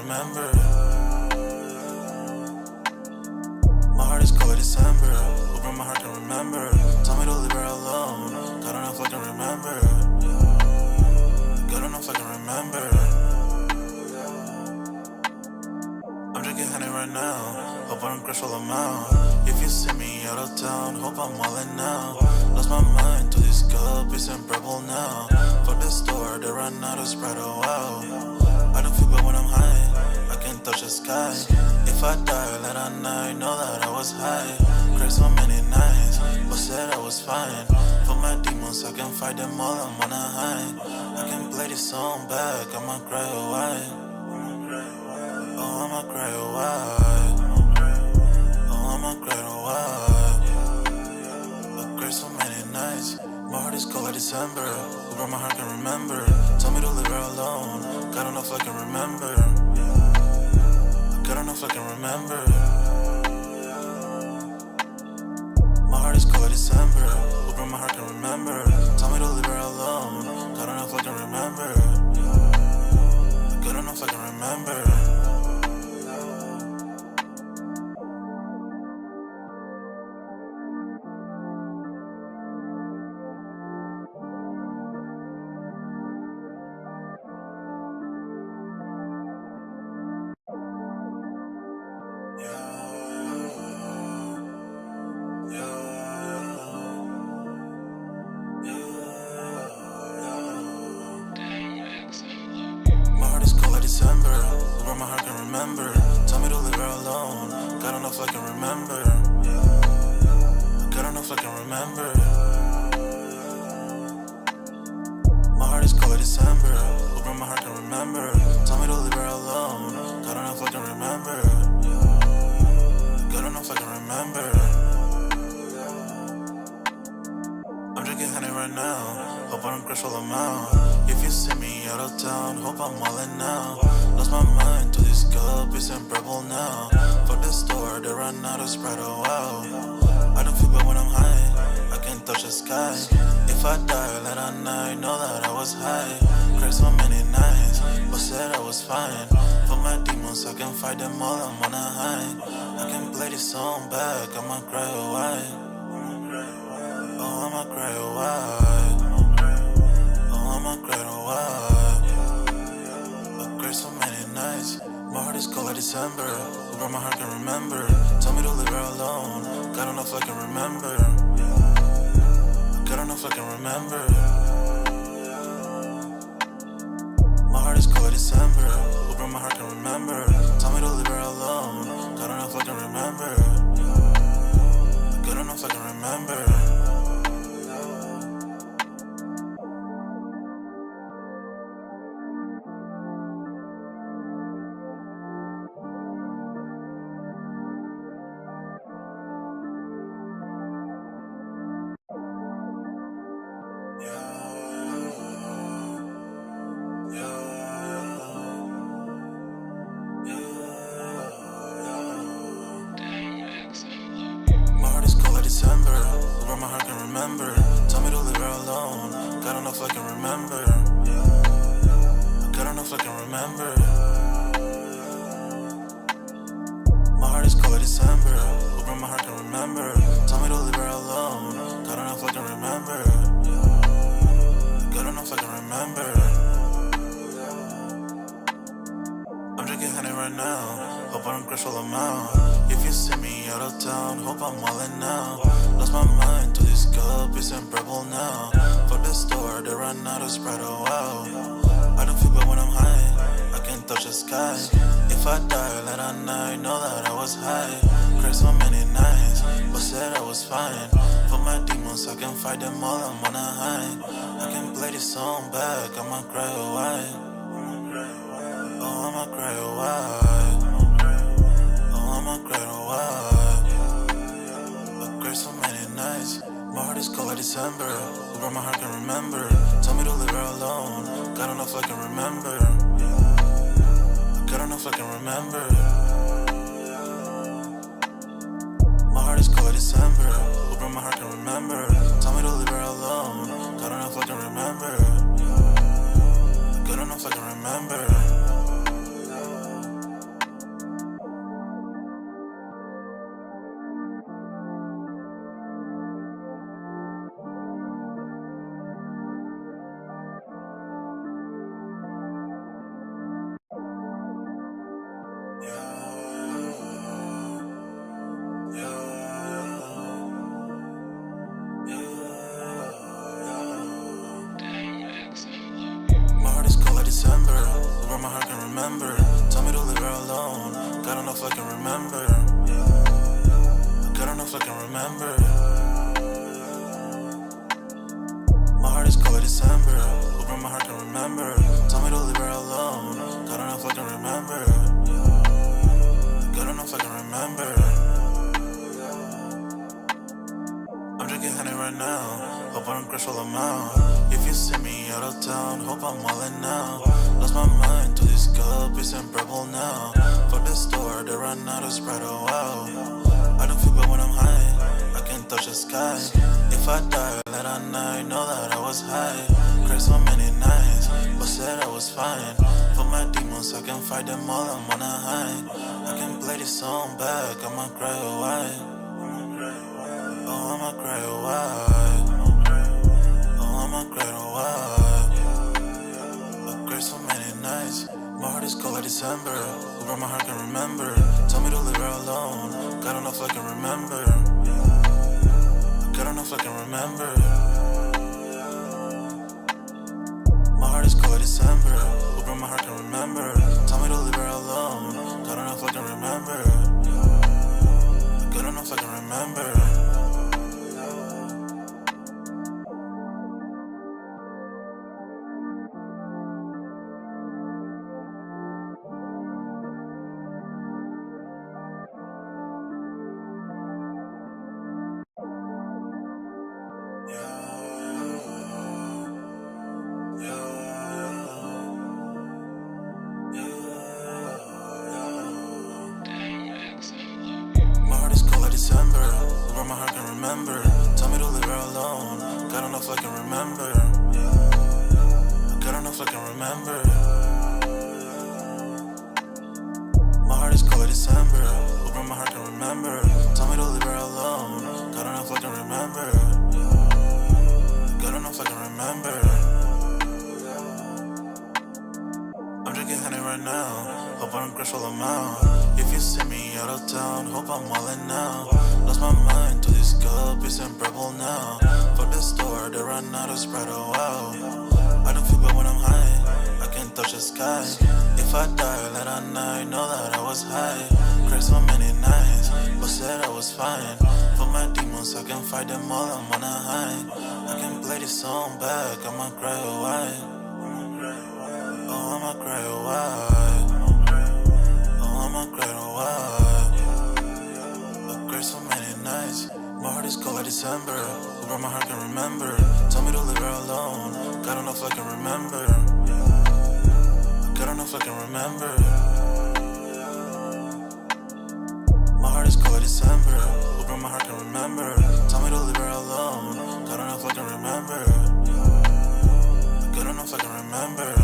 remember. My heart is cold like December. Open my heart can remember. Tell me to leave her alone. God don't know if I can remember. God don't know if I can remember. I'm drinking honey right now. Hope I don't crush all amount. If you see me out of town, hope I'm wildin' now. Lost my mind to this cup, it's in purple now. Fuck the store, they run out of Sprite, oh wow. I don't feel bad when I'm high, I can't touch the sky. If I die late at night, know that I was high. Cried so many nights, but said I was fine. For my demons, I can fight them all, I'm on a high. I can play this song back, I'ma cry a while. Oh, I'ma cry a while. Oh, I'ma cry a while. I cried so many nights. My heart is cold like December. Where my heart can remember. Tell me to leave her alone. God don't know if I can remember. God don't know if I can remember. My heart is cold like December. Where my heart can remember. Tell me to leave her alone. God don't know if I can remember. God don't know if I can remember. December, where my heart can remember. Tell me to leave her alone. God don't know if I can remember. God don't know if I can remember. My heart is cold like December, where my heart can remember. Tell me to leave her alone. God don't know if I can remember. God don't know if I can remember. I'm drinking honey right now. Hope I don't crush all amount. If you see me out of town, hope I'm wildin' now. Lost my mind to this cup, it's in purple now. Fuck the store, they run out of Sprite, oh wow. I don't feel bad when I'm high, I can't touch the sky. If I die late at night, know that I was high. Cried so many nights, but said I was fine. For my demons, I can fight them all, I'm on a high. I can play this song back, I'ma cry a while. Oh, I'ma cry a while. Oh, I'ma cry a while. I cried so many nights. My heart is cold like December. Where my heart can remember. Tell me to leave her alone. God don't know if I can remember. God don't know if I can remember. My heart is cold like December. Where my heart can remember. Tell me to leave her alone. God don't know if I can remember. God don't know if I can remember. December, where my heart can remember. Tell me to leave her alone. God don't know if I can remember. God don't know if I can remember. My heart is cold like December, where my heart can remember. Tell me to leave her alone. God don't know if I can remember. God don't know if I can remember. I'm drinking honey right now. Hope I don't crush all amount. If you see me out of town, hope I'm wildin' now. Lost my mind to this cup, it's in purple now. Fuck the store, they run out of Sprite, oh wow. I don't feel bad when I'm high, I can't touch the sky. If I die late at night, know that I was high. Cried so many nights, but said I was fine. For my demons, I can fight them all, I'm on a high. I can play this song back, I'ma cry a while. Oh, I'ma cry a while. Oh, I'ma cry a while. I cried so many nights. My heart is cold like December. Where my heart can remember. Tell me to leave her alone. God don't know if I can remember. God don't know if I can remember. My heart is cold like December. Where my heart can remember. Tell me to leave her alone. God don't know if I can remember. God don't know if I can remember. remember. Tell me to leave her alone. God don't know if I can remember. God don't know if I can remember. My heart is cold like December. Hoping my heart can remember. Tell me to leave her alone. God don't know if I can remember. God don't know if I can remember. I'm drinking honey right now. Hope I don't crash all amount. If you see me out of town, hope I'm wildin' now. Lost my mind to this cup, it's unbearable now. For the store, they run out of Sprite, oh wow. I don't feel bad when I'm high, I can't touch the sky. If I die, let I know that I was high. Cried so many nights, but said I was fine. For my demons, I can fight them all, I'm on a high. I can play this song back, I'ma cry a while. Oh, I'ma cry a while. Oh, I'ma cry a while. I cried so many nights. My heart is cold like December. Where my heart can remember. Tell me to leave her alone. God don't know if I can remember. God don't know if I can remember. My heart is cold like December. Where my heart can remember. Tell me to leave her alone. God don't know if I can remember. God don't know if I can remember. December, where my heart can remember. Tell me to leave her alone. God don't know if I can remember. God don't know if I can remember. My heart is cold like December, where my heart can remember. Tell me to leave her alone. God don't know if I can remember. God don't know if I can remember. I'm drinking honey right now. Hope I don't crash all amount. If you see me out of town, hope I'm wildin' now. Lost my mind to this cup, it's unbearable now. For the store, they run out of Sprite, oh wow. I don't feel bad when I'm high, I can't touch the sky. If I die, let I know that I was high. Cried so many nights, but said I was fine. For my demons, I can fight them all, I'm on a high. I can play this song back, I'ma cry a while. Oh, I'ma cry a while. Oh, I'ma cry a while. I cried so many nights. My heart is cold like December. Where my heart can remember. Tell me to leave her alone. God don't know if I can remember. God don't know if I can remember. My heart is cold like December. Where my heart can remember. Tell me to leave her alone. God don't know if I can remember. God don't know if I can remember.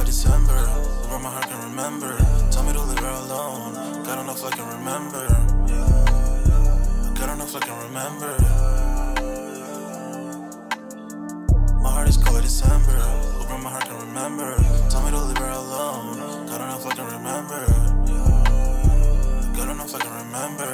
December, where my heart can remember. Tell me to leave her alone. God don't know if I can remember. God don't know if I can remember. My heart is cold like December, where my heart can remember. Tell me to leave her alone. God don't know if I can remember. God don't know if I can remember.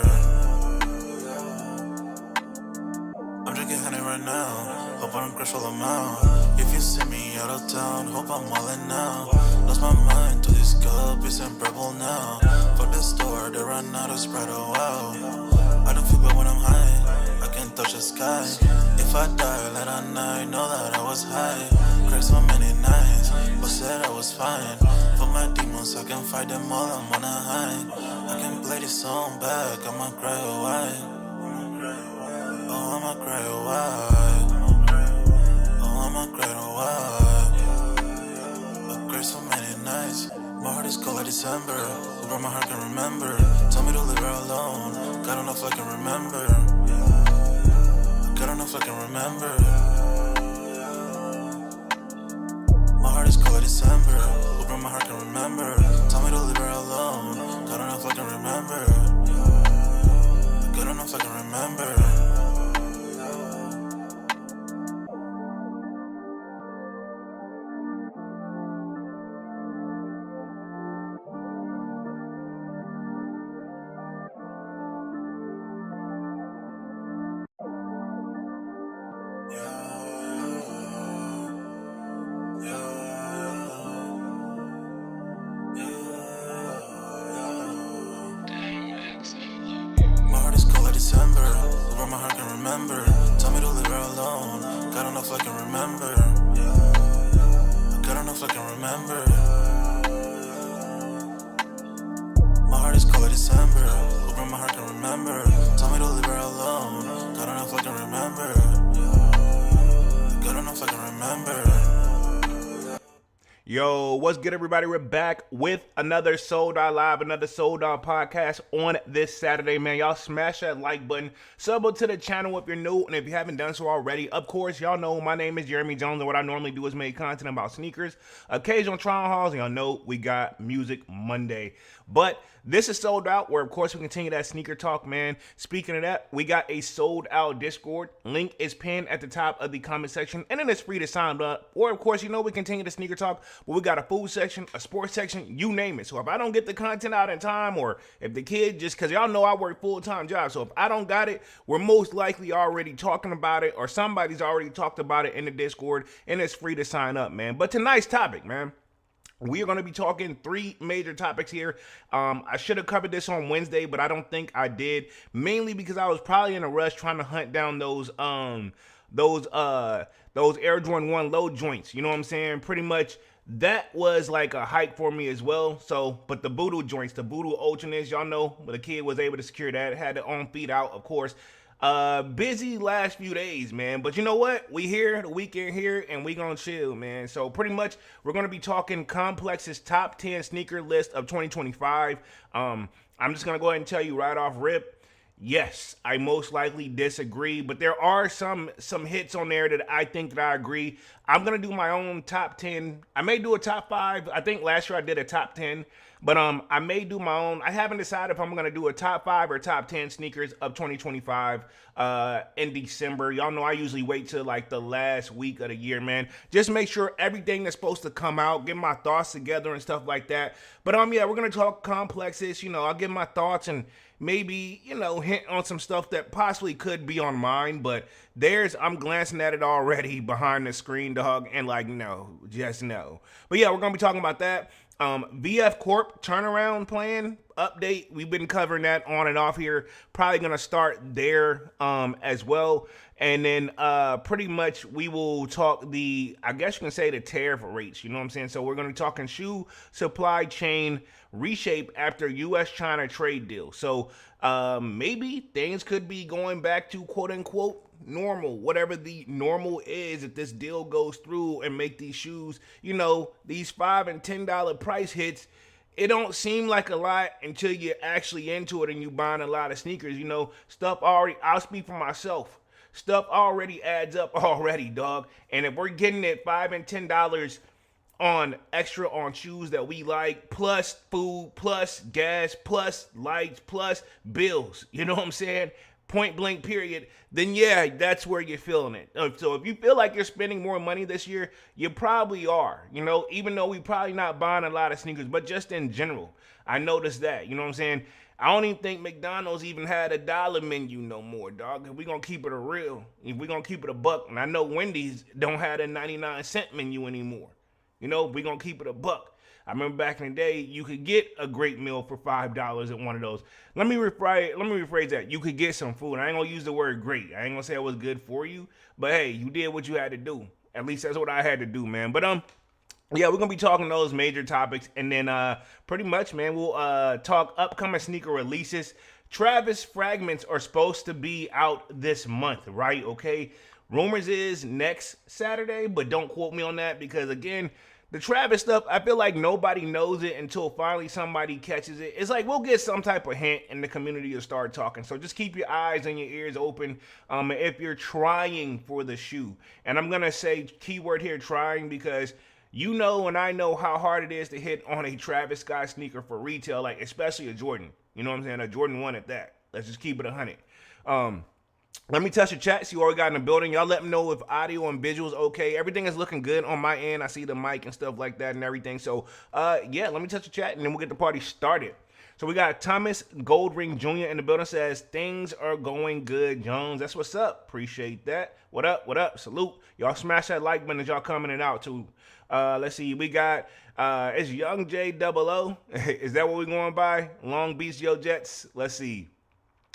I'm drinking honey right now. Hope I don't crash all amount. If you see me out of town, hope I'm wildin' now. Lost my mind to this cup, it's unbearable now. For the store, they run out of Sprite, oh wow. I don't feel bad when I'm high, I can't touch the sky. If I die, let I know that I was high. Cried so many nights, but said I was fine. For my demons, I can fight them all, I'm on a high. I can play this song back, I'ma cry a while. Oh, I'ma cry a while. Oh, I'ma cry a while. I cried so many nights. My heart is cold like December. Where my heart can remember. Tell me to leave her alone. God don't know if I can remember. God don't know if I can remember. My heart is cold like December. Where my heart can remember. Tell me to leave her alone. God on my heart can remember. Tell me to leave her alone. God enough I can remember. God enough I can remember. My heart is color December. Hope on my heart can remember. Tell me to leave her alone. God enough I can remember. God enough I can remember. Yo, what's good, everybody? We're back with another Sold Out Live, another Sold Out podcast on this Saturday, man. Y'all smash that like button, sub to the channel if you're new, and if you haven't done so already, of course, y'all know my name is Jeremy Jones, and what I normally do is make content about sneakers, occasional trial hauls, and y'all know we got Music Monday. But this is Sold Out, where, of course, we continue that sneaker talk, man. Speaking of that, we got a Sold Out Discord. Link is pinned at the top of the comment section, and then it's free to sign up. Or, of course, you know we continue the sneaker talk, but we got a food section, a sports section, you name it. So if I don't get the content out in time, or if the kid just, because y'all know I work full-time jobs, so if I don't got it, we're most likely already talking about it, or somebody's already talked about it in the Discord, and it's free to sign up, man. But tonight's topic, man. We are going to be talking three major topics here. I should have covered this on Wednesday, but I don't think I did. Mainly because I was probably in a rush trying to hunt down those Air Jordan 1 low joints. You know what I'm saying? Pretty much that was like a hike for me as well. So, but the Voodoo joints, the Voodoo Ultras, y'all know, but the kid was able to secure that. Had it on feet out, of course. Busy last few days, man, but you know what, we here, the weekend here, and we gonna chill, man. So pretty much we're gonna be talking Complex's top 10 sneaker list of 2025. I'm just gonna go ahead and tell you right off rip, yes, I most likely disagree, but there are some hits on there that I think that I agree. I'm gonna do my own top 10. I may do a top 5. I think last year I did a top 10. But I may do my own. I haven't decided if I'm going to do a top 5 or top 10 sneakers of 2025 in December. Y'all know I usually wait till like the last week of the year, man. Just make sure everything that's supposed to come out, get my thoughts together and stuff like that. But yeah, we're going to talk complexes. You know, I'll give my thoughts and maybe, you know, hint on some stuff that possibly could be on mine. But I'm glancing at it already behind the screen, dog. And like, no, just no. But yeah, we're going to be talking about that. VF Corp turnaround plan update. We've been covering that on and off here. Probably going to start there as well. And then pretty much we will talk I guess you can say the tariff rates. You know what I'm saying? So we're going to be talking shoe supply chain reshape after U.S.-China trade deal. So maybe things could be going back to quote unquote normal, whatever the normal is, if this deal goes through and make these shoes, you know, these $5 and $10 price hits. It don't seem like a lot until you're actually into it and you buying a lot of sneakers. You know, stuff already, I'll speak for myself, stuff already adds up already, dog. And if we're getting it $5 and $10 on extra on shoes that we like, plus food, plus gas, plus lights, plus bills, you know what I'm saying? Point blank period, then yeah, that's where you're feeling it. So if you feel like you're spending more money this year, you probably are, you know, even though we probably not buying a lot of sneakers, but just in general, I noticed that, you know what I'm saying? I don't even think McDonald's even had a dollar menu no more, dog. If we gonna keep it a real, if we gonna keep it a buck, and I know Wendy's don't have a 99-cent menu anymore, you know, we gonna keep it a buck. I remember back in the day, you could get a great meal for $5 at one of those. Let me rephrase that. You could get some food. I ain't gonna use the word great. I ain't gonna say it was good for you, but hey, you did what you had to do. At least that's what I had to do, man. But yeah, we're gonna be talking those major topics, and then pretty much, man, we'll talk upcoming sneaker releases. Travis fragments are supposed to be out this month, right? Okay. Rumors is next Saturday, but don't quote me on that because again, the Travis stuff, I feel like nobody knows it until finally somebody catches it. It's like we'll get some type of hint and the community will start talking. So just keep your eyes and your ears open if you're trying for the shoe. And I'm going to say keyword here, trying, because you know and I know how hard it is to hit on a Travis Scott sneaker for retail, like especially a Jordan. You know what I'm saying? A Jordan 1 at that. Let's just keep it 100. Let me touch the chat, see what we got in the building. Y'all let me know if audio and visuals okay. Everything is looking good on my end. I see the mic and stuff like that and everything. So, yeah, let me touch the chat, and then we'll get the party started. So we got Thomas Goldring Jr. in the building, says, things are going good, Jones. That's what's up. Appreciate that. What up? What up? Salute. Y'all smash that like button as y'all coming in out, too. Let's see. We got, it's Young J00. Is that what we're going by? Long Beach Yo Jets. Let's see.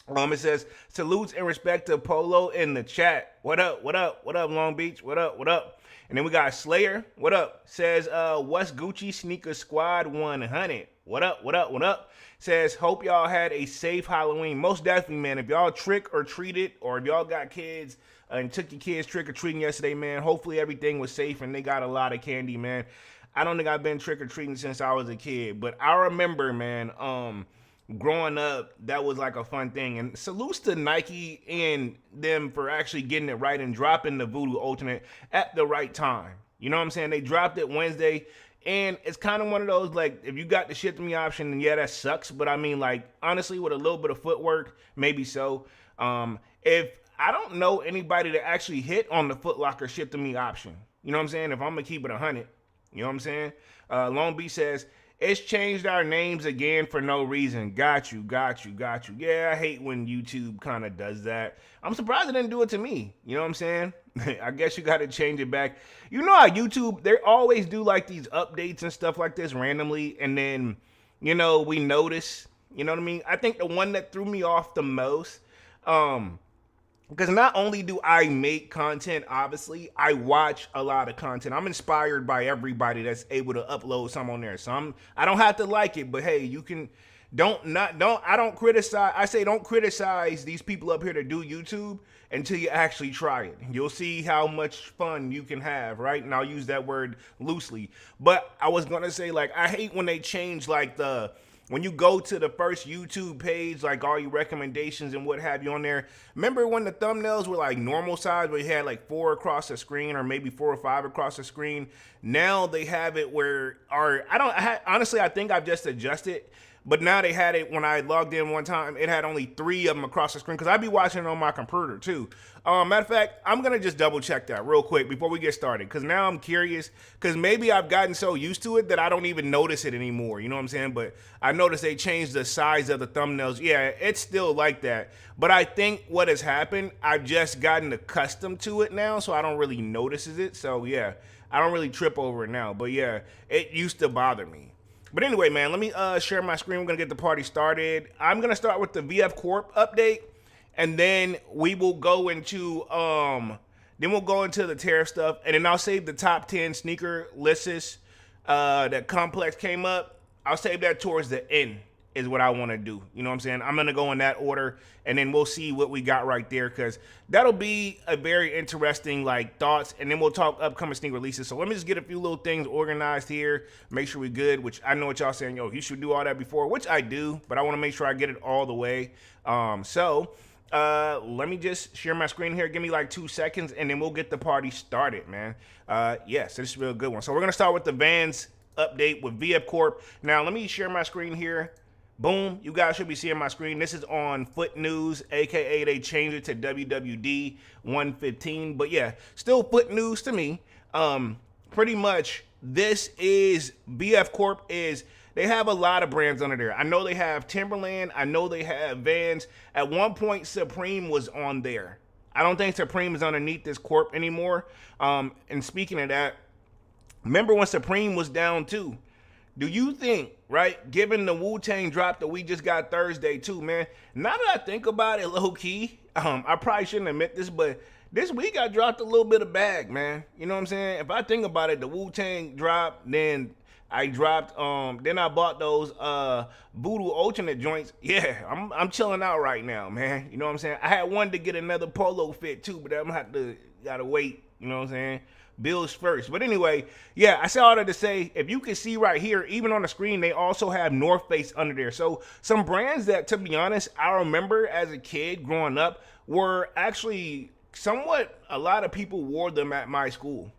It says salutes and respect to Polo in the chat. What up? What up? What up, Long Beach? What up? What up? And then we got Slayer. What up? Says what's Gucci Sneaker Squad 100. What up? What up? What up? Says hope y'all had a safe Halloween. Most definitely, man. If y'all trick or treated, or if y'all got kids and took your kids trick or treating yesterday, man, hopefully everything was safe and they got a lot of candy, man. I don't think I've been trick or treating since I was a kid, but I remember, man. Growing up, that was like a fun thing. And salutes to Nike and them for actually getting it right and dropping the Voodoo Ultimate at the right time. You know what I'm saying? They dropped it Wednesday, and it's kind of one of those, like, if you got the ship to me option, then yeah, that sucks. But I mean, like, honestly, with a little bit of footwork, maybe so. If I don't know anybody that actually hit on the Foot Locker ship to me option, you know what I'm saying? If I'm gonna keep it 100, you know what I'm saying? Long Beach says, it's changed our names again for no reason. Got you. Yeah, I hate when YouTube kind of does that. I'm surprised it didn't do it to me. You know what I'm saying? I guess you got to change it back. You know how YouTube, they always do like these updates and stuff like this randomly. And then, you know, we notice, you know what I mean? I think the one that threw me off the most, because not only do I make content, obviously, I watch a lot of content. I'm inspired by everybody that's able to upload some on there. So I don't have to like it, but hey, you can I don't criticize. I say don't criticize these people up here that do YouTube until you actually try it. You'll see how much fun you can have, right? And I'll use that word loosely. But I was gonna say, like, I hate when they change like when you go to the first YouTube page, like all your recommendations and what have you on there. Remember when the thumbnails were like normal size, where you had like 4 across the screen, or maybe 4 or 5 across the screen? Now they have it where, honestly, I think I've just adjusted. But now they had it, when I logged in one time, it had only 3 of them across the screen, because I'd be watching it on my computer too. Matter of fact, I'm going to just double check that real quick before we get started, because now I'm curious, because maybe I've gotten so used to it that I don't even notice it anymore. You know what I'm saying? But I noticed they changed the size of the thumbnails. Yeah, it's still like that. But I think what has happened, I've just gotten accustomed to it now, so I don't really notice it. So yeah, I don't really trip over it now. But yeah, it used to bother me. But anyway, man, let me share my screen. We're going to get the party started. I'm going to start with the VF Corp update, and then we will go into the tariff stuff, and then I'll save the top 10 sneaker lists that Complex came up. I'll save that towards the end is what I want to do. You know what I'm saying? I'm going to go in that order, and then we'll see what we got right there, because that'll be a very interesting, like, thoughts, and then we'll talk upcoming sneaker releases. So let me just get a few little things organized here, make sure we're good, which I know what y'all saying, yo, you should do all that before, which I do, but I want to make sure I get it all the way. Let me just share my screen here. Give me like 2 seconds, and then we'll get the party started, man. Yes, this is a real good one. So we're going to start with the Vans update with VF Corp. Now, let me share my screen here. Boom, you guys should be seeing my screen. This is on Foot News, aka they changed it to WWD 115. But yeah, still Foot News to me. Pretty much, this is VF Corp they have a lot of brands under there. I know they have Timberland. I know they have Vans. At one point, Supreme was on there. I don't think Supreme is underneath this Corp anymore. And speaking of that, remember when Supreme was down too? Do you think, right, given the Wu-Tang drop that we just got Thursday too, man, now that I think about it low key, I probably shouldn't admit this, but this week I dropped a little bit of bag, man. You know what I'm saying? If I think about it, the Wu-Tang drop, then I dropped, then I bought those Voodoo alternate joints. Yeah, I'm chilling out right now, man. You know what I'm saying? I had wanted to get another polo fit too, but I'm gotta wait, you know what I'm saying? Bills first. But anyway, yeah, I said all that to say, if you can see right here, even on the screen, they also have North Face under there. So some brands that, to be honest, I remember as a kid growing up were actually somewhat, a lot of people wore them at my school.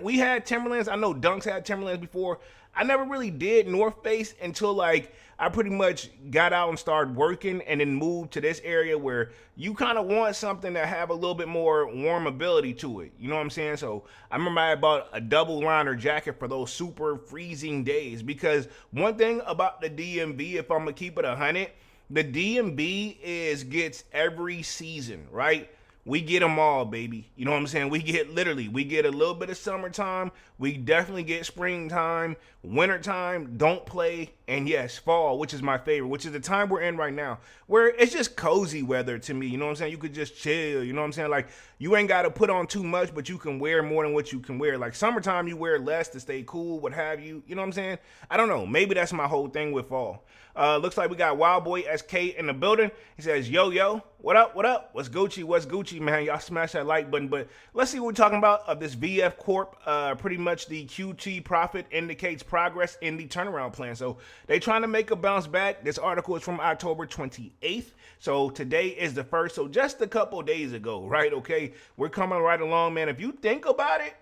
We had Timberlands. I know Dunks had Timberlands before. I never really did North Face until like I pretty much got out and started working, and then moved to this area where you kind of want something that have a little bit more warm ability to it. You know what I'm saying? So I remember I bought a double liner jacket for those super freezing days, because one thing about the DMV, if I'm gonna keep it 100, the DMV gets every season, right? We get them all, baby. You know what I'm saying? We get a little bit of summertime. We definitely get springtime, wintertime, don't play, and yes, fall, which is my favorite, which is the time we're in right now, where it's just cozy weather to me. You know what I'm saying? You could just chill. You know what I'm saying? Like, you ain't got to put on too much, but you can wear more than what you can wear. Like, summertime, you wear less to stay cool, what have you. You know what I'm saying? I don't know. Maybe that's my whole thing with fall. Looks like we got Wild Boy SK in the building. He says, yo, what up, what's Gucci, man? Y'all smash that like button. But let's see what we're talking about of this VF Corp. Pretty much the QT profit indicates progress in the turnaround plan. So they trying to make a bounce back. This article is from October 28th. So today is the first. So just a couple days ago, right? Okay, we're coming right along, man. If you think about it,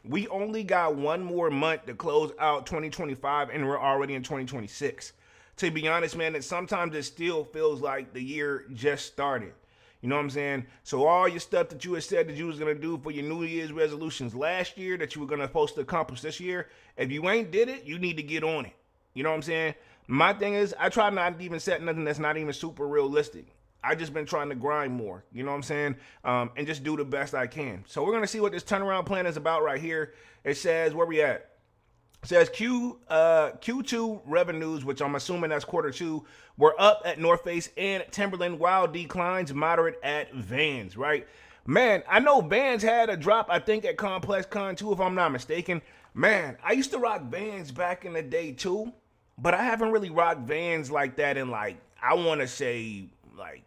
we only got one more month to close out 2025 and we're already in 2026. To be honest, man, that sometimes it still feels like the year just started. You know what I'm saying? So all your stuff that you had said that you was going to do for your New Year's resolutions last year that you were going to supposed to accomplish this year, if you ain't did it, you need to get on it. You know what I'm saying? My thing is, I try not to even set nothing that's not even super realistic. I just been trying to grind more, you know what I'm saying? And just do the best I can. So we're going to see what this turnaround plan is about right here. It says, where we at? It says Q2 revenues, which I'm assuming that's quarter two, were up at North Face and Timberland, while declines moderate at Vans, right? Man, I know Vans had a drop, I think, at Complex Con too, if I'm not mistaken. Man, I used to rock Vans back in the day too, but I haven't really rocked Vans like that in, like, I want to say, like,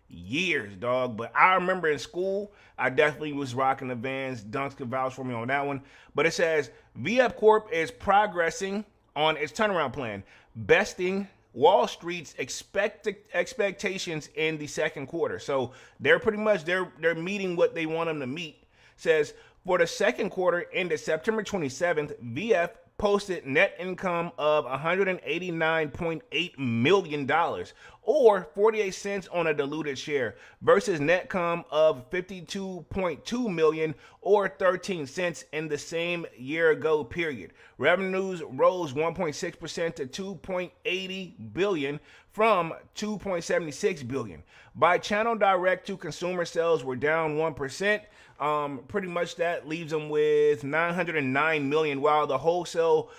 years, dog. But I remember in school, I definitely was rocking the Vans. Dunks could vouch for me on that one. But it says VF Corp is progressing on its turnaround plan, besting Wall Street's expectations in the second quarter. So they're pretty much they're meeting what they want them to meet. Says for the second quarter ended September 27th, VF posted net income of $189.8 million or 48 cents on a diluted share versus net income of $52.2 million or 13 cents in the same year ago period. Revenues rose 1.6% to $2.80 billion from $2.76 billion. By channel, direct to consumer sales were down 1%. Pretty much that leaves them with $909 million, while the wholesale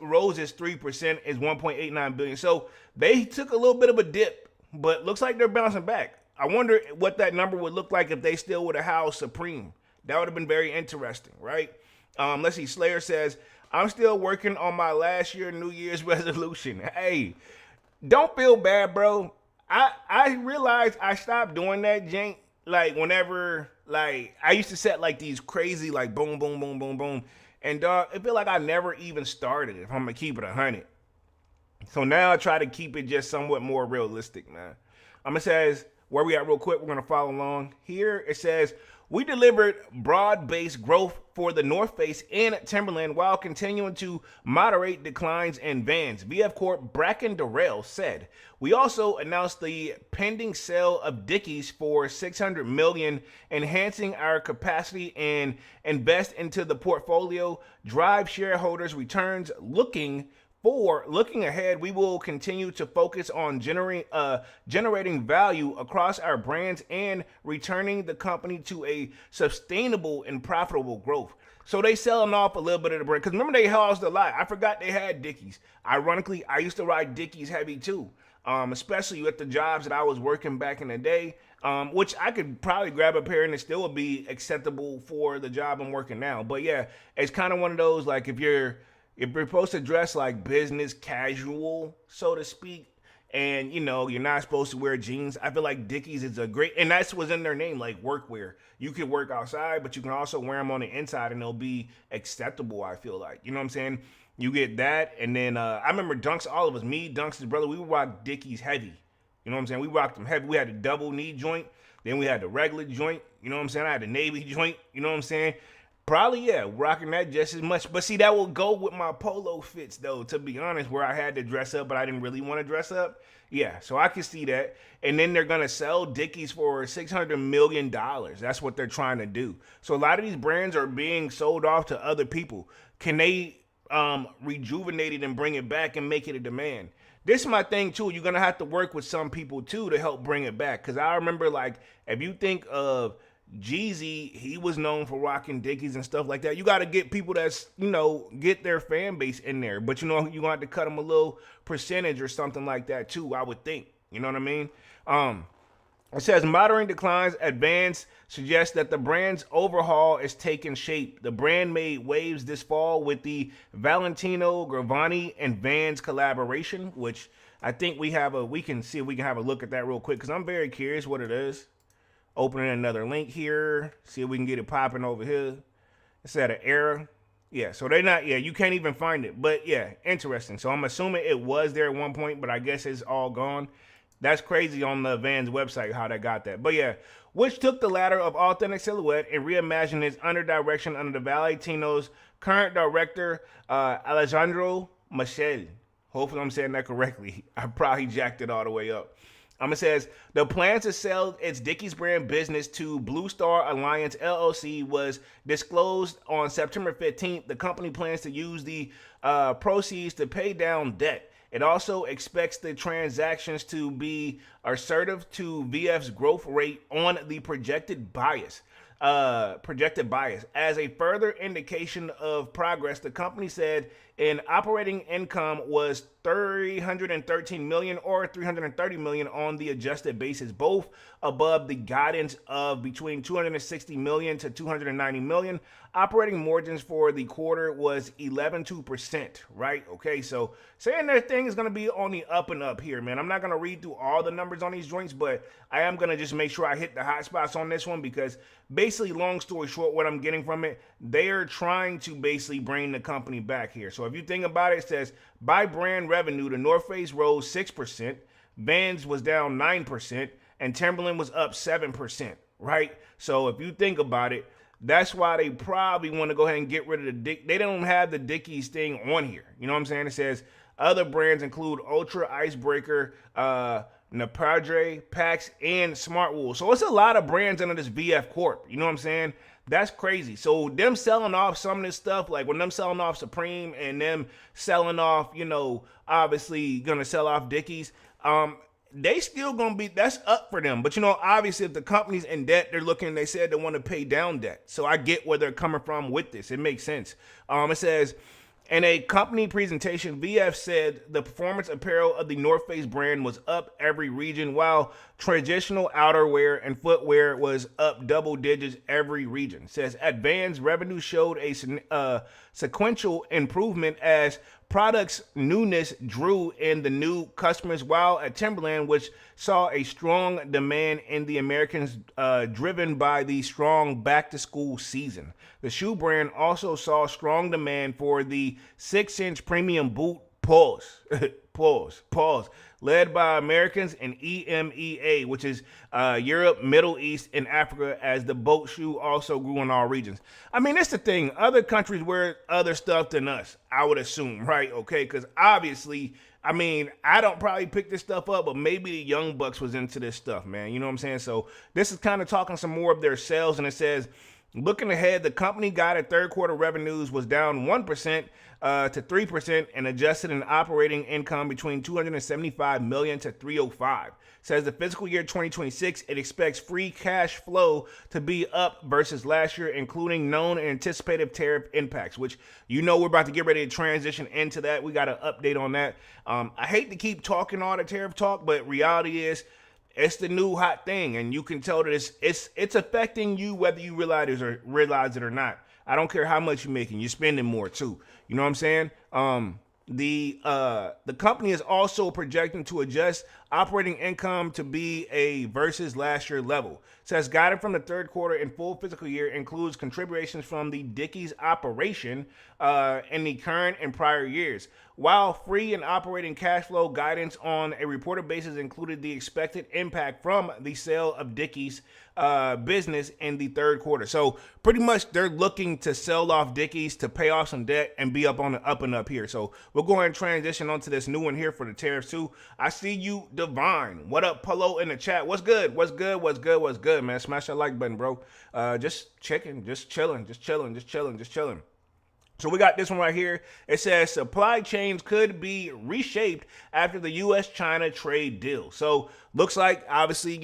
roses 3% is $1.89 billion. So they took a little bit of a dip, but looks like they're bouncing back. I wonder what that number would look like if they still would have housed Supreme. That would have been very interesting, right? Let's see. Slayer says, I'm still working on my last year New Year's resolution. Hey, don't feel bad, bro. I realized I stopped doing that, jank. Like, whenever, like, I used to set, like, these crazy, like, boom, boom, boom, boom, boom. And, dog, it feel like I never even started, if I'm going to keep it 100. So now I try to keep it just somewhat more realistic, man. It says, where we at real quick, we're going to follow along. Here it says, we delivered broad-based growth for the North Face and Timberland while continuing to moderate declines in Vans. VF Corp Bracken Darrell said, we also announced the pending sale of Dickies for $600 million, enhancing our capacity and invest into the portfolio, drive shareholders returns. Looking ahead, we will continue to focus on generating value across our brands and returning the company to a sustainable and profitable growth. So they selling off a little bit of the brand. Because remember, they housed a lot. I forgot they had Dickies. Ironically, I used to ride Dickies heavy too, especially at the jobs that I was working back in the day, which I could probably grab a pair and it still would be acceptable for the job I'm working now. But yeah, it's kind of one of those, like, if you're supposed to dress like business casual, so to speak, and, you know, you're not supposed to wear jeans, I feel like Dickies is a great, and that's what's in their name, like workwear. You can work outside, but you can also wear them on the inside and they'll be acceptable, I feel like. You know what I'm saying? You get that, and then I remember Dunks, all of us, me, Dunks, his brother, we would rock Dickies heavy. You know what I'm saying? We rocked them heavy. We had the double knee joint, then we had the regular joint, you know what I'm saying? I had the navy joint, you know what I'm saying? Probably, yeah, rocking that just as much. But see, that will go with my polo fits, though, to be honest, where I had to dress up, but I didn't really want to dress up. Yeah, so I can see that. And then they're going to sell Dickies for $600 million. That's what they're trying to do. So a lot of these brands are being sold off to other people. Can they rejuvenate it and bring it back and make it a demand? This is my thing, too. You're going to have to work with some people, too, to help bring it back. Because I remember, like, if you think of Jeezy, he was known for rocking Dickies and stuff like that. You got to get people that's, get their fan base in there. But, you're going to have to cut them a little percentage or something like that, too, I would think. You know what I mean? It says moderating declines at Vans suggests that the brand's overhaul is taking shape. The brand made waves this fall with the Valentino Gabbani and Vans collaboration, which I think we can see if we can have a look at that real quick because I'm very curious what it is. Opening another link here, see if we can get it popping over here. It's at an error. Yeah, so they're not, you can't even find it. But yeah, interesting. So I'm assuming it was there at one point, but I guess it's all gone. That's crazy on the Vans website how they got that. But yeah, which took the ladder of authentic silhouette and reimagined its under direction under the Valentino's current director, Alejandro Michel. Hopefully I'm saying that correctly. I probably jacked it all the way up. It says, the plan to sell its Dickies brand business to Blue Star Alliance LLC was disclosed on September 15th. The company plans to use the proceeds to pay down debt. It also expects the transactions to be assertive to VF's growth rate on the projected bias. As a further indication of progress, the company said in operating income was $313 million or $330 million on the adjusted basis, both above the guidance of between $260 million to $290 million. Operating margins for the quarter was 11.2%, right? Okay, so saying that thing is going to be on the up and up here, man. I'm not going to read through all the numbers on these joints, but I am going to just make sure I hit the hot spots on this one because basically, long story short, what I'm getting from it, they are trying to basically bring the company back here. So if you think about it, it says by brand revenue, the North Face rose 6%, Vans was down 9%, and Timberland was up 7%, right? So if you think about it, that's why they probably want to go ahead and get rid of the Dick. They don't have the Dickies thing on here. You know what I'm saying? It says other brands include Ultra Icebreaker, Napadre, Pax, and Smartwool. So it's a lot of brands under this VF Corp. You know what I'm saying? That's crazy. So them selling off some of this stuff, like when them selling off Supreme and them selling off, obviously gonna sell off Dickies, they still gonna be, that's up for them. But obviously if the company's in debt, they said they want to pay down debt. So I get where they're coming from with this. It makes sense. It says, in a company presentation, VF said the performance apparel of the North Face brand was up every region, while traditional outerwear and footwear was up double digits every region. It says at Vans, revenue showed a sequential improvement as products newness drew in the new customers, while at Timberland, which saw a strong demand in the Americans driven by the strong back-to-school season. The shoe brand also saw strong demand for the 6-inch premium boot, led by Americans and EMEA, which is Europe, Middle East, and Africa, as the boat shoe also grew in all regions. I mean, that's the thing. Other countries wear other stuff than us, I would assume, right? Okay, because obviously, I mean, I don't probably pick this stuff up, but maybe the Young Bucks was into this stuff, man. You know what I'm saying? So this is kind of talking some more of their sales, and it says, looking ahead, the company guided third quarter revenues was down 1% to 3% and adjusted an operating income between $275 million to $305. Says the fiscal year 2026, it expects free cash flow to be up versus last year, including known and anticipated tariff impacts, which we're about to get ready to transition into that. We got an update on that. I hate to keep talking all the tariff talk, but reality is, it's the new hot thing, and you can tell that it's affecting you whether you realize it or not. I don't care how much you're making, you're spending more too. You know what I'm saying? The company is also projecting to adjust operating income to be a versus last year level. Says guidance from the third quarter and full fiscal year includes contributions from the Dickies operation in the current and prior years. While free and operating cash flow guidance on a reported basis included the expected impact from the sale of Dickies business in the third quarter. So pretty much they're looking to sell off Dickies to pay off some debt and be up on the up and up here. So we'll go ahead and transition onto this new one here for the tariffs too. I see you, Divine. What up, Polo, in the chat? What's good? What's good? What's good? What's good, man? Smash that like button, bro. Just checking, just chilling. So we got this one right here. It says supply chains could be reshaped after the U.S.-China trade deal. So looks like, obviously,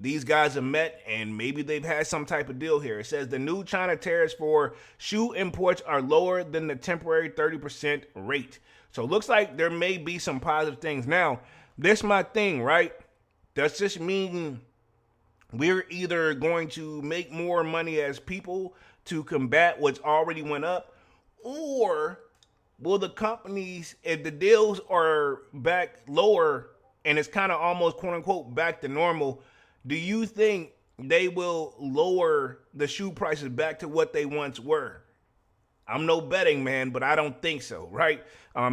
these guys have met and maybe they've had some type of deal here. It says the new China tariffs for shoe imports are lower than the temporary 30% rate. So it looks like there may be some positive things. Now, this is my thing, right? Does this mean we're either going to make more money as people to combat what's already went up, or will the companies, if the deals are back lower and it's kind of almost quote unquote back to normal, do you think they will lower the shoe prices back to what they once were? I'm no betting man, but I don't think so, right?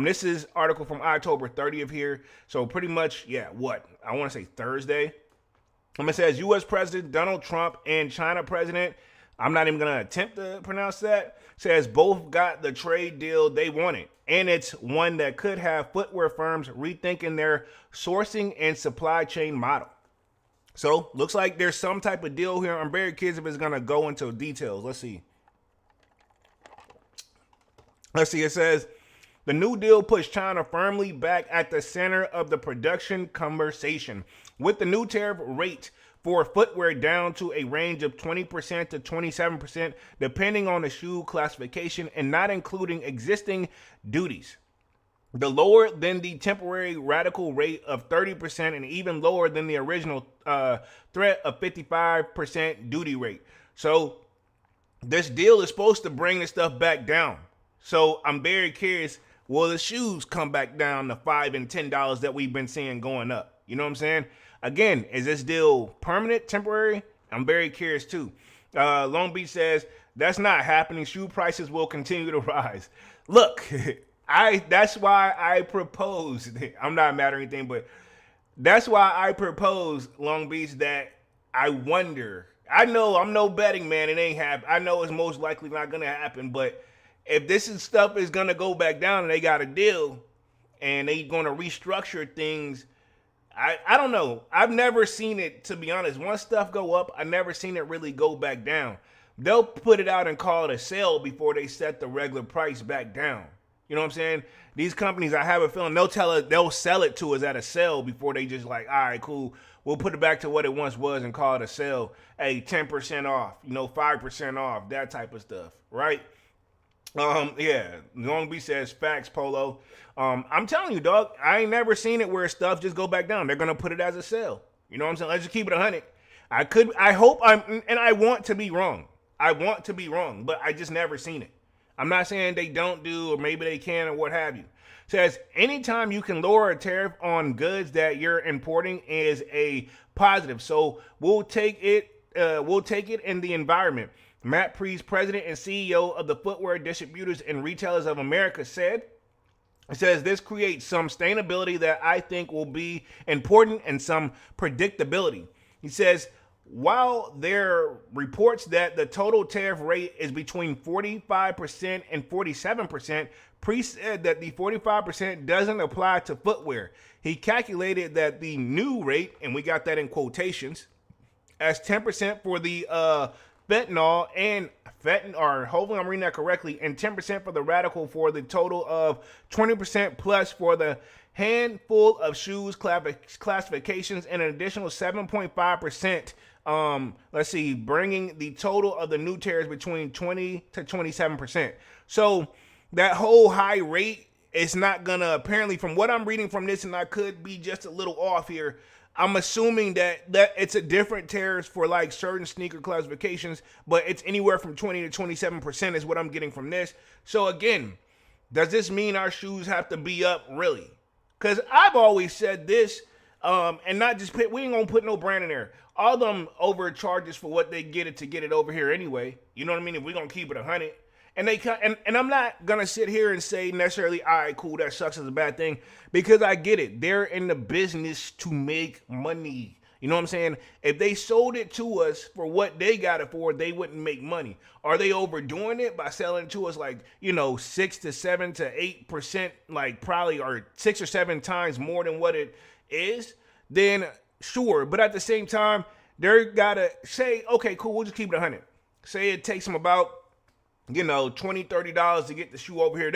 This is article from October 30th here. So pretty much, yeah, what? I want to say Thursday. It says U.S. President Donald Trump and China President, I'm not even going to attempt to pronounce that, says both got the trade deal they wanted. And it's one that could have footwear firms rethinking their sourcing and supply chain model. So looks like there's some type of deal here. I'm very curious if it's going to go into details. Let's see. It says the new deal puts China firmly back at the center of the production conversation, with the new tariff rate for footwear down to a range of 20% to 27%, depending on the shoe classification and not including existing duties. The lower than the temporary radical rate of 30% and even lower than the original threat of 55% duty rate. So this deal is supposed to bring the stuff back down. So I'm very curious, will the shoes come back down to $5 and $10 that we've been seeing going up? You know what I'm saying? Again, is this deal permanent, temporary? I'm very curious too. Long Beach says, that's not happening. Shoe prices will continue to rise. Look, that's why I proposed, I'm not mad or anything, but that's why I proposed, Long Beach, that I wonder, I know I'm no betting man, it ain't happen. I know it's most likely not gonna happen, but if this stuff is gonna go back down and they got a deal and they gonna restructure things, I don't know. I've never seen it, to be honest. Once stuff go up, I've never seen it really go back down. They'll put it out and call it a sale before they set the regular price back down. You know what I'm saying? These companies, I have a feeling they'll sell it to us at a sale before they just like, all right, cool. We'll put it back to what it once was and call it a sale. Hey, 10% off, 5% off, that type of stuff, right? Yeah, Long Beach says facts, Polo. I'm telling you, dog, I ain't never seen it where stuff just go back down. They're gonna put it as a sale. You know what I'm saying? Let's just keep it 100. I hope I want to be wrong. I want to be wrong, but I just never seen it. I'm not saying they don't do, or maybe they can, or what have you. Says anytime you can lower a tariff on goods that you're importing is a positive. So we'll take it in the environment. Matt Priest, president and CEO of the Footwear Distributors and Retailers of America, said, it says this creates some sustainability that I think will be important and some predictability. He says, while there are reports that the total tariff rate is between 45% and 47%, Priest said that the 45% doesn't apply to footwear. He calculated that the new rate, and we got that in quotations, as 10% for the fentanyl, or hopefully I'm reading that correctly, and 10% for the radical, for the total of 20% plus for the handful of shoes classifications, and an additional 7.5%. Bringing the total of the new tariffs between 20 to 27%. So that whole high rate is not gonna, apparently from what I'm reading from this, and I could be just a little off here, I'm assuming that it's a different tariffs for like certain sneaker classifications, but it's anywhere from 20 to 27% is what I'm getting from this. So again, does this mean our shoes have to be up really? Because I've always said this, and not just we ain't gonna put no brand in there. All them overcharges for what they get it to get it over here anyway. You know what I mean? If we're gonna keep it 100, and I'm not gonna sit here and say necessarily, all right, cool, that sucks is a bad thing, because I get it. They're in the business to make money. You know what I'm saying? If they sold it to us for what they got it for, they wouldn't make money. Are they overdoing it by selling it to us like 6 to 7 to 8%, like probably, or 6 or 7 times more than what it is? Then sure, but at the same time, they're gotta say, okay, cool, we'll just keep it 100. Say it takes them about $20, $30 to get the shoe over here.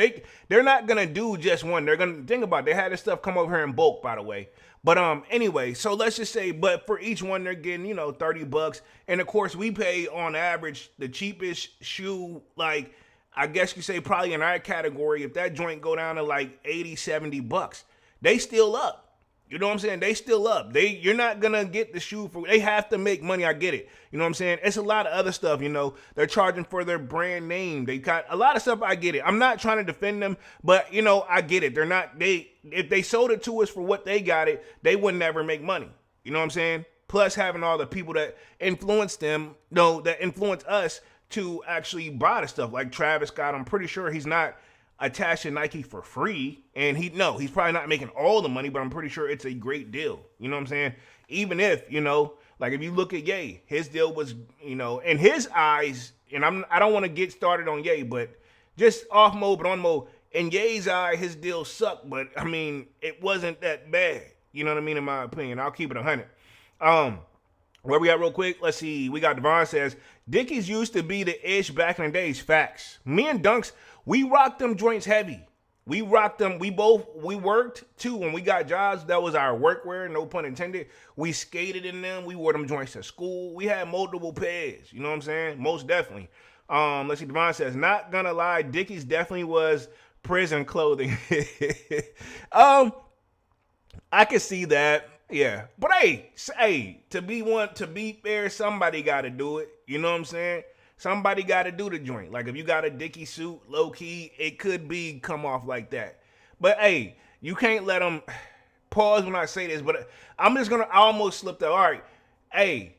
They're not gonna do just one. They're gonna think about it. They had this stuff come over here in bulk, by the way. But anyway, so let's just say, but for each one they're getting, $30. And of course we pay on average the cheapest shoe, like I guess you say probably in our category, if that joint go down to like 80, $70, they still up. You know what I'm saying? They still up. You're not gonna get the shoe for. They have to make money. I get it. You know what I'm saying? It's a lot of other stuff. They're charging for their brand name. They got a lot of stuff. I get it. I'm not trying to defend them, but I get it. They're not. If they sold it to us for what they got it, they would never make money. You know what I'm saying? Plus having all the people that influence them, that influence us to actually buy the stuff. Like Travis Scott, I'm pretty sure he's not attached to Nike for free, and he's probably not making all the money, but I'm pretty sure it's a great deal. You know what I'm saying? Even if, like if you look at Ye, his deal was, in his eyes, and I don't want to get started on Ye, but just off mode, but on mode, in Ye's eye, his deal sucked, but I mean, it wasn't that bad. You know what I mean? In my opinion, I'll keep it 100. Where we at real quick? Let's see. We got Devon says, Dickies used to be the ish back in the days. Facts. Me and Dunks, we rocked them joints heavy. We rocked them. We worked too. When we got jobs, that was our workwear, no pun intended. We skated in them. We wore them joints to school. We had multiple pairs. You know what I'm saying? Most definitely. Let's see. Devon says, not gonna lie, Dickies definitely was prison clothing. I can see that. Yeah. But hey, to be fair, somebody got to do it. You know what I'm saying? Somebody got to do the joint. Like if you got a Dickie suit, low key, it could come off like that. But hey, you can't let them pause when I say this, but I almost slipped out. All right. Hey,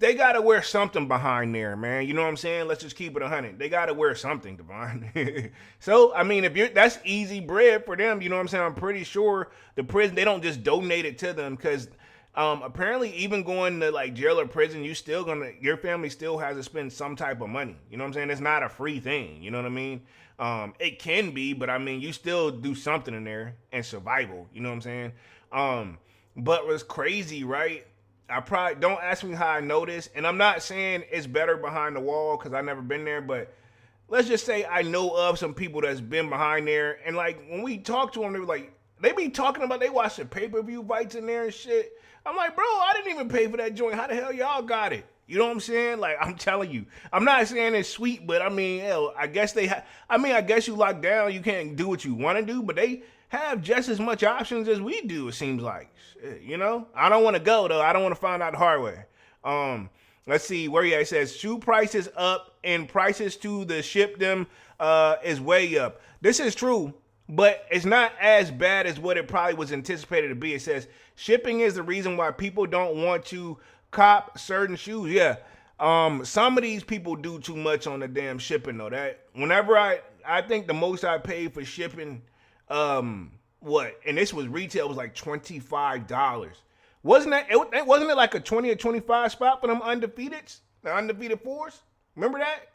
they got to wear something behind there, man. You know what I'm saying? Let's just keep it 100. They got to wear something, Devon. So, I mean, that's easy bread for them. You know what I'm saying? I'm pretty sure the prison, they don't just donate it to them because apparently even going to like jail or prison, your family still has to spend some type of money. You know what I'm saying? It's not a free thing. You know what I mean? It can be, but I mean, you still do something in there and survival. You know what I'm saying? But what's crazy, right? Don't ask me how I know this, and I'm not saying it's better behind the wall because I've never been there, but let's just say I know of some people that's been behind there, and like when we talk to them, they be talking about they watch the pay-per-view fights in there and shit. I'm like, bro, I didn't even pay for that joint. How the hell y'all got it? You know what I'm saying? Like, I'm telling you, I'm not saying it's sweet, but I mean, hell, I guess I guess you locked down, you can't do what you want to do, but they have just as much options as we do, it seems like. Shit, I don't want to go, though. I don't want to find out the hard way. Let's see where he says shoe prices up and prices to the ship them is way up. This is true, but it's not as bad as what it probably was anticipated to be. It says shipping is the reason why people don't want to cop certain shoes. Yeah. Some of these people do too much on the damn shipping though. That whenever I think the most I paid for shipping, and this was retail, was like $25. Wasn't it like a 20 or 25 spot for them the undefeated fours? Remember that?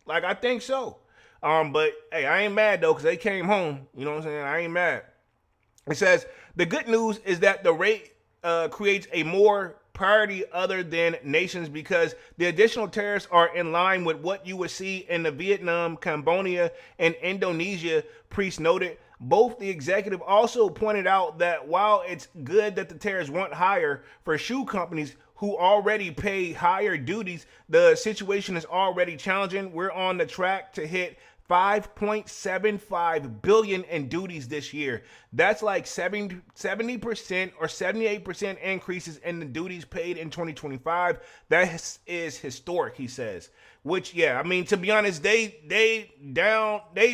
Like, I think so. But hey, I ain't mad though, because they came home. You know what I'm saying? I ain't mad. It says, the good news is that the rate creates a more priority other than nations because the additional tariffs are in line with what you would see in the Vietnam, Cambodia, and Indonesia, Priest noted. Both the executive also pointed out that while it's good that the tariffs went higher for shoe companies who already pay higher duties, the situation is already challenging. We're on the track to hit $5.75 billion in duties this year. That's like 70% or 78% increases in the duties paid in 2025. That is historic, he says. Which, yeah, I mean, to be honest, they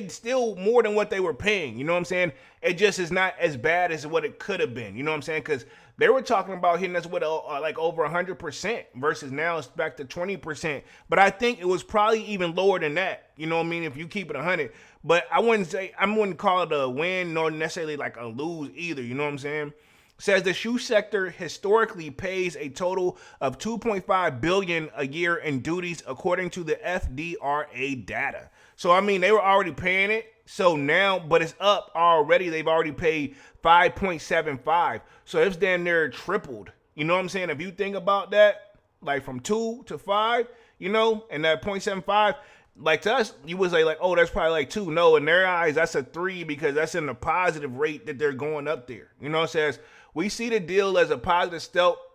still more than what they were paying. You know what I'm saying? It just is not as bad as what it could have been. You know what I'm saying? Because they were talking about hitting us with like over 100% versus now it's back to 20%. But I think it was probably even lower than that. You know what I mean? If you keep it 100. But I wouldn't call it a win nor necessarily like a lose either. You know what I'm saying? Says the shoe sector historically pays a total of $2.5 billion a year in duties, according to the FDRA data. So, I mean, they were already paying it. So now, but it's up already. They've already paid 5.75. So it's damn near tripled. You know what I'm saying? If you think about that, like from 2 to 5, and that 0.75, like to us, you would say like, oh, that's probably like 2. No, in their eyes, that's a 3 because that's in the positive rate that they're going up there. You know, it says we see the deal as a positive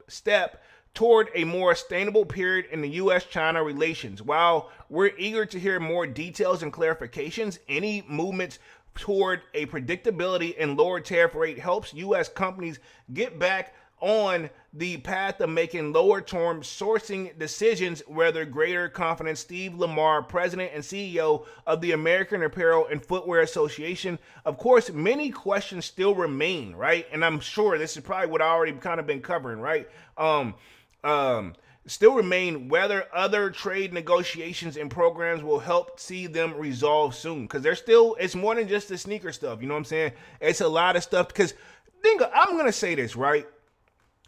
step toward a more sustainable period in the U.S.-China relations. While we're eager to hear more details and clarifications, any movements toward a predictability and lower tariff rate helps U.S. companies get back on the path of making lower-term sourcing decisions, whether greater confidence. Steve Lamar, president and CEO of the American Apparel and Footwear Association. Of course, many questions still remain, right? And I'm sure this is probably what I already kind of been covering, right? Still remain whether other trade negotiations and programs will help see them resolve soon. Because there's still, it's more than just the sneaker stuff. You know what I'm saying? It's a lot of stuff. Because I'm going to say this, right?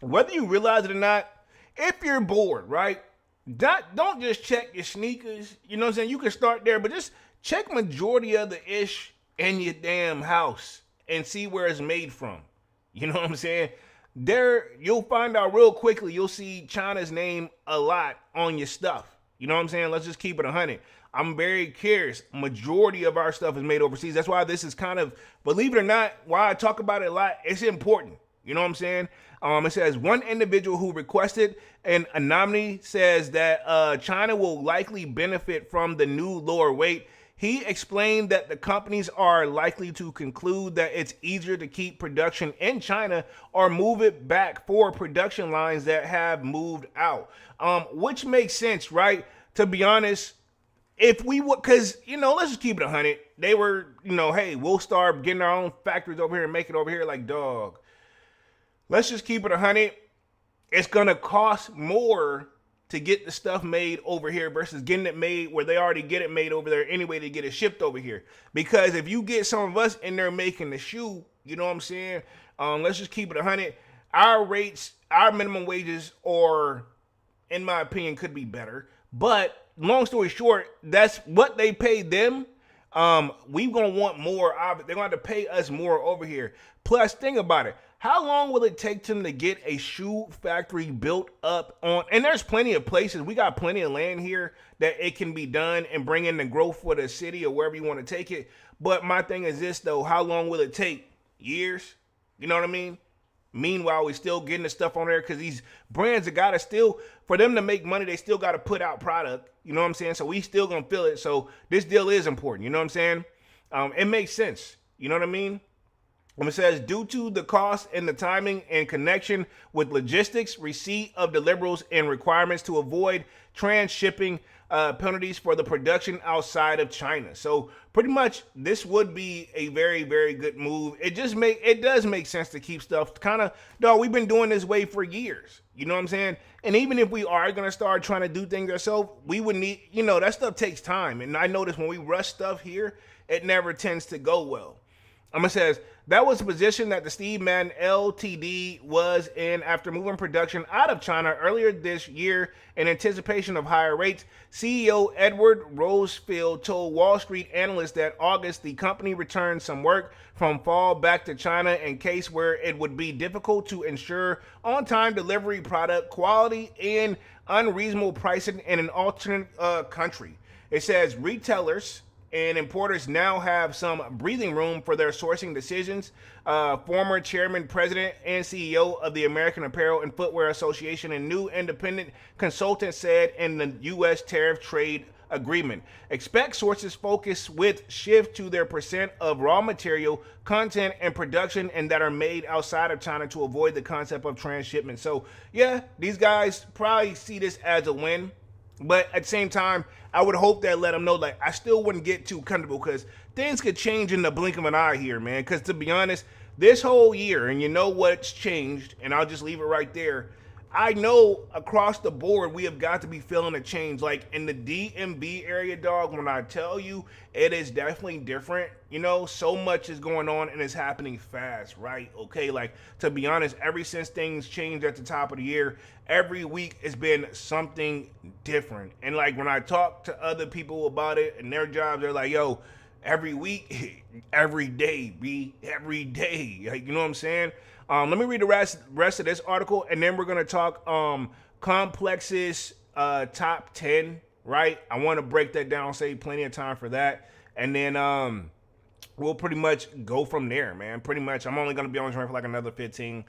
Whether you realize it or not, if you're bored, right? Don't just check your sneakers. You know what I'm saying? You can start there, but just check majority of the ish in your damn house and see where it's made from. You know what I'm saying? There, you'll find out real quickly. You'll see China's name a lot on your stuff. You know what I'm saying? Let's just keep it 100. I'm very curious. Majority of our stuff is made overseas. That's why this is kind of, believe it or not, why I talk about it a lot. It's important. You know what I'm saying? It says one individual who requested an anonymity says that China will likely benefit from the new lower rate. He explained that the companies are likely to conclude that it's easier to keep production in China or move it back for production lines that have moved out, which makes sense, right? To be honest, if we would, because, you know, let's just keep it 100. They were, you know, hey, we'll start getting our own factories over here and make it over here. Like, dog, let's just keep it 100. It's going to cost more to get the stuff made over here versus getting it made where they already get it made over there anyway to get it shipped over here. Because if you get some of us in there making the shoe, you know what I'm saying? Let's just keep it 100. Our rates, our minimum wages are, in my opinion, could be better. But long story short, that's what they pay them. We gonna want more. They're gonna have to pay us more over here. Plus, think about it. How long will it take them to get a shoe factory built up on? And there's plenty of places. We got plenty of land here that it can be done and bring in the growth for the city or wherever you want to take it. But my thing is this, though. How long will it take? Years? You know what I mean? Meanwhile, we still getting the stuff on there because these brands have got to still, for them to make money, they still got to put out product. You know what I'm saying? So we still going to feel it. So this deal is important. You know what I'm saying? It makes sense. You know what I mean? It says, due to the cost and the timing and connection with logistics, receipt of deliverables, and requirements to avoid trans-shipping penalties for the production outside of China. So pretty much this would be a very, very good move. It does make sense to keep stuff kind of, dog, we've been doing this way for years. You know what I'm saying? And even if we are going to start trying to do things ourselves, we would need, you know, that stuff takes time. And I notice when we rush stuff here, it never tends to go well. It says, that was the position that the Steve Madden Ltd. Was in after moving production out of China earlier this year in anticipation of higher rates. CEO Edward Rosefield told Wall Street analysts that August the company returned some work from fall back to China in case where it would be difficult to ensure on-time delivery, product quality, and unreasonable pricing in an alternate country. It says retailers and importers now have some breathing room for their sourcing decisions. Former chairman, president, and CEO of the American Apparel and Footwear Association and new independent consultant said in the U.S. tariff trade agreement. Expect sources focus with shift to their percent of raw material, content, and production and that are made outside of China to avoid the concept of transshipment. So, yeah, these guys probably see this as a win. But at the same time, I would hope that let them know, like, I still wouldn't get too comfortable because things could change in the blink of an eye here, man. Because to be honest, this whole year, and you know what's changed, and I'll just leave it right there. I know across the board, we have got to be feeling a change. Like in the DMV area, dog, when I tell you, it is definitely different. You know, so much is going on and it's happening fast, right? Okay, like to be honest, ever since things changed at the top of the year, every week it's been something different. And like when I talk to other people about it and their jobs, they're like, yo, every week, every day, every day. Like, you know what I'm saying? Let me read the rest of this article, and then we're going to talk Complex's top 10 right? I want to break that down, save plenty of time for that. And then we'll pretty much go from there, man. Pretty much, I'm only going to be on joint for like another 15.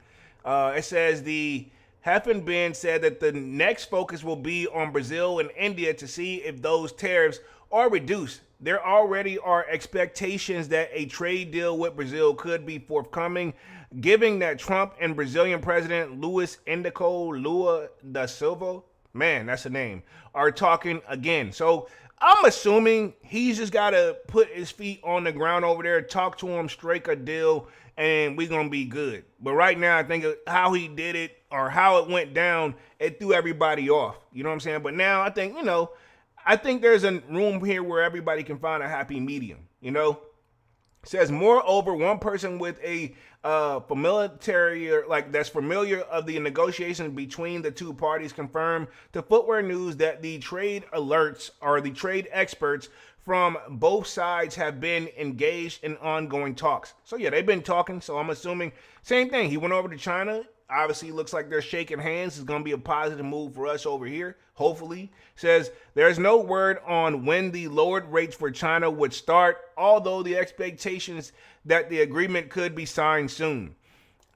It says the Heffen Ben said that the next focus will be on Brazil and India to see if those tariffs are reduced. There already are expectations that a trade deal with Brazil could be forthcoming, given that Trump and Brazilian President Luis Indico Lula da Silva, man, that's a name, are talking again. So I'm assuming he's just got to put his feet on the ground over there, talk to him, strike a deal, and we're going to be good. But right now, I think how he did it or how it went down, it threw everybody off. You know what I'm saying? But now I think, I think there's a room here where everybody can find a happy medium, It says, moreover, one person with a familiar, like that's familiar of the negotiations between the two parties confirmed to Footwear News that the trade alerts or the trade experts from both sides have been engaged in ongoing talks. So yeah, they've been talking. So I'm assuming same thing. He went over to China. Obviously, looks like they're shaking hands. It's going to be a positive move for us over here. Hopefully, says there's no word on when the lowered rates for China would start, although the expectations that the agreement could be signed soon.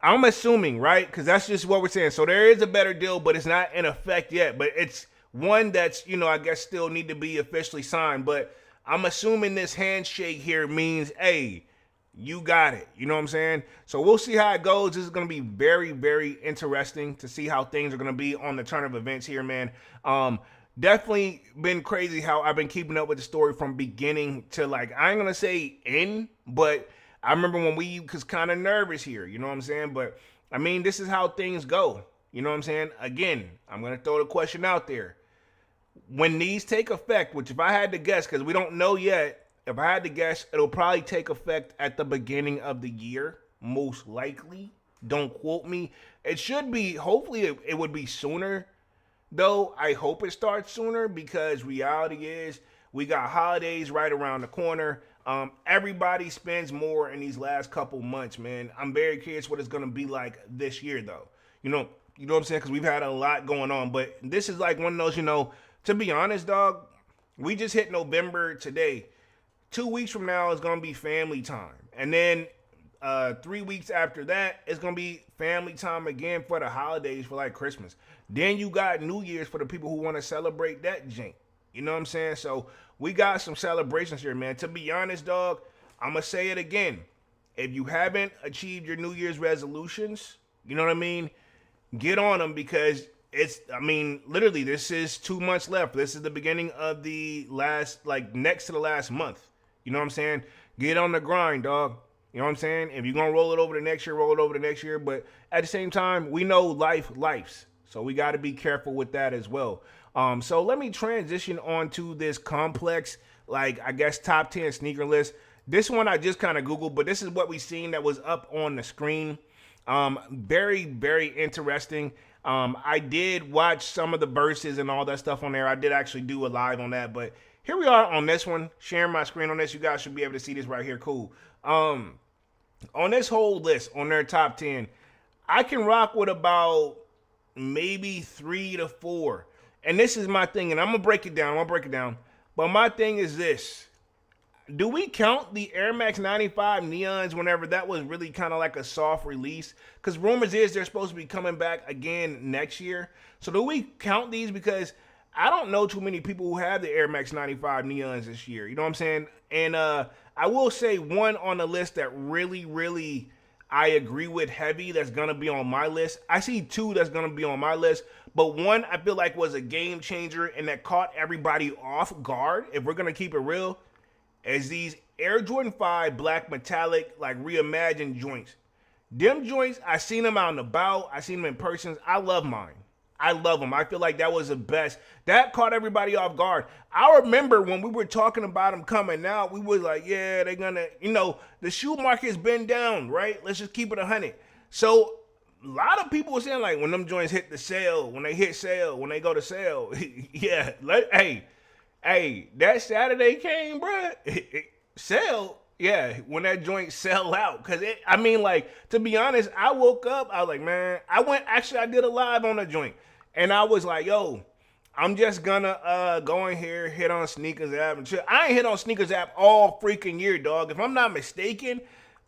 I'm assuming, right? Because that's just what we're saying. So there is a better deal, but it's not in effect yet. But it's one that's, I guess still need to be officially signed. But I'm assuming this handshake here means, hey, you got it. You know what I'm saying? So we'll see how it goes. This is going to be very, very interesting to see how things are going to be on the turn of events here, man. Definitely been crazy how I've been keeping up with the story from beginning to I ain't going to say end, but I remember when we was kind of nervous here. You know what I'm saying? But I mean, this is how things go. You know what I'm saying? Again, I'm going to throw the question out there. When these take effect, which if I had to guess, because we don't know yet, if I had to guess, it'll probably take effect at the beginning of the year, most likely. Don't quote me. It should be, hopefully it would be sooner, though. I hope it starts sooner because reality is we got holidays right around the corner. Everybody spends more in these last couple months, man. I'm very curious what it's going to be like this year, though. You know what I'm saying? Because we've had a lot going on. But this is like one of those, to be honest, dog, we just hit November today. 2 weeks from now is going to be family time. And then 3 weeks after that, it's going to be family time again for the holidays, for Christmas. Then you got New Year's for the people who want to celebrate that jank. You know what I'm saying? So we got some celebrations here, man. To be honest, dog, I'm going to say it again. If you haven't achieved your New Year's resolutions, you know what I mean? Get on them because literally this is 2 months left. This is the beginning of the last, next to the last month. You know what I'm saying? Get on the grind, dog. You know what I'm saying? If you're going to roll it over the next year, roll it over the next year. But at the same time, we know life's. So we got to be careful with that as well. So let me transition on to this complex, I guess, top 10 sneaker list. This one I just kind of Googled, but this is what we seen that was up on the screen. Very, very interesting. I did watch some of the verses and all that stuff on there. I did actually do a live on that, but here we are on this one, sharing my screen on this. You guys should be able to see this right here. Cool. On this whole list, on their top 10, I can rock with about maybe 3 to 4. And this is my thing, and I'm going to break it down. But my thing is this. Do we count the Air Max 95 Neons whenever that was really kind of like a soft release? Because rumors is they're supposed to be coming back again next year. So do we count these? Because I don't know too many people who have the Air Max 95 Neons this year. You know what I'm saying? And I will say one on the list that really, really I agree with heavy that's going to be on my list. I see two that's going to be on my list. But one I feel like was a game changer and that caught everybody off guard, if we're going to keep it real, is these Air Jordan 5 black metallic, reimagined joints. Them joints, I seen them out and about. I seen them in person. I love mine. I love them. I feel like that was the best. That caught everybody off guard. I remember when we were talking about them coming out, we were like, yeah, they're going to, the shoe market's been down, right? Let's just keep it 100. So a lot of people were saying, when them joints hit the sale, when they hit sale, when they go to sale, yeah, hey, that Saturday came, bruh. Sale, yeah, when that joint sell out. Because, to be honest, I woke up, I was like, man, I did a live on the joint. And I was like, yo, I'm just gonna go in here, hit on Sneakers app and chill. I ain't hit on Sneakers app all freaking year, dog. If I'm not mistaken,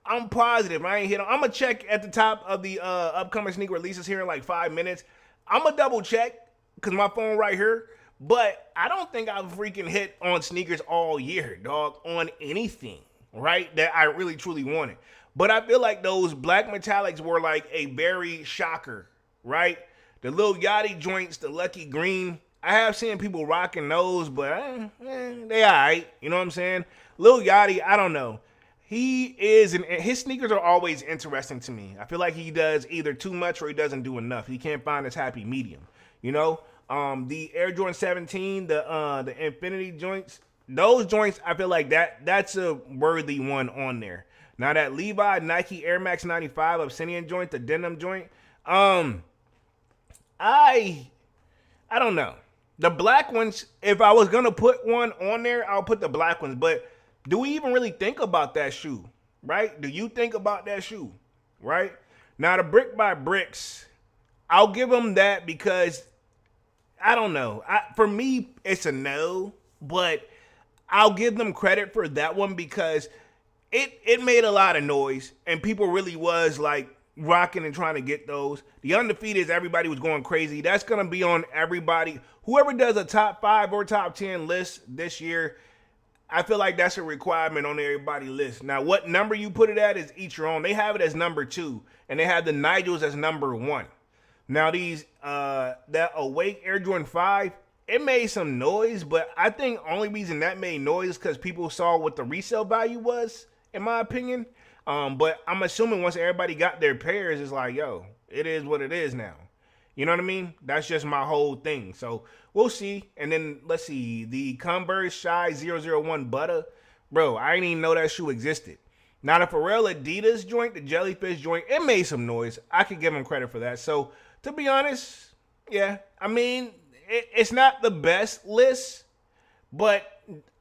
I'm positive I ain't hit on. I'm gonna check at the top of the upcoming sneaker releases here in like 5 minutes. I'm gonna double check because my phone right here. But I don't think I've freaking hit on sneakers all year, dog, on anything, right? That I really truly wanted. But I feel like those black metallics were like a very shocker, right? The little Yachty joints, the Lucky Green. I have seen people rocking those, but they all right. You know what I'm saying? Lil Yachty, I don't know. He is, his sneakers are always interesting to me. I feel like he does either too much or he doesn't do enough. He can't find his happy medium, you know? The Air Jordan 17, the Infinity joints, those joints, I feel like that's a worthy one on there. Now that Levi Nike Air Max 95 Obsidian joint, the denim joint, I don't know. The black ones, if I was gonna put one on there, I'll put the black ones. But do we even really think about that shoe, right? Do you think about that shoe, right? Now the Brick by Bricks, I'll give them that because I don't know. For me, it's a no, but I'll give them credit for that one because it made a lot of noise and people really was like rocking and trying to get those. The Undefeated, everybody was going crazy. That's going to be on everybody. Whoever does a top 5 or top 10 list this year, I feel like that's a requirement on everybody's list. Now, what number you put it at is each your own. They have it as number 2, and they have the Nigels as number 1. Now, these that Awake Air Jordan 5, it made some noise, but I think only reason that made noise is because people saw what the resale value was, in my opinion. But I'm assuming once everybody got their pairs, it's like, yo, it is what it is now. You know what I mean? That's just my whole thing. So we'll see. And then let's see, the Converse Shy 001 Butter. Bro, I didn't even know that shoe existed. Now the Pharrell Adidas joint, the Jellyfish joint, it made some noise. I could give him credit for that. So to be honest, yeah, I mean, it's not the best list, but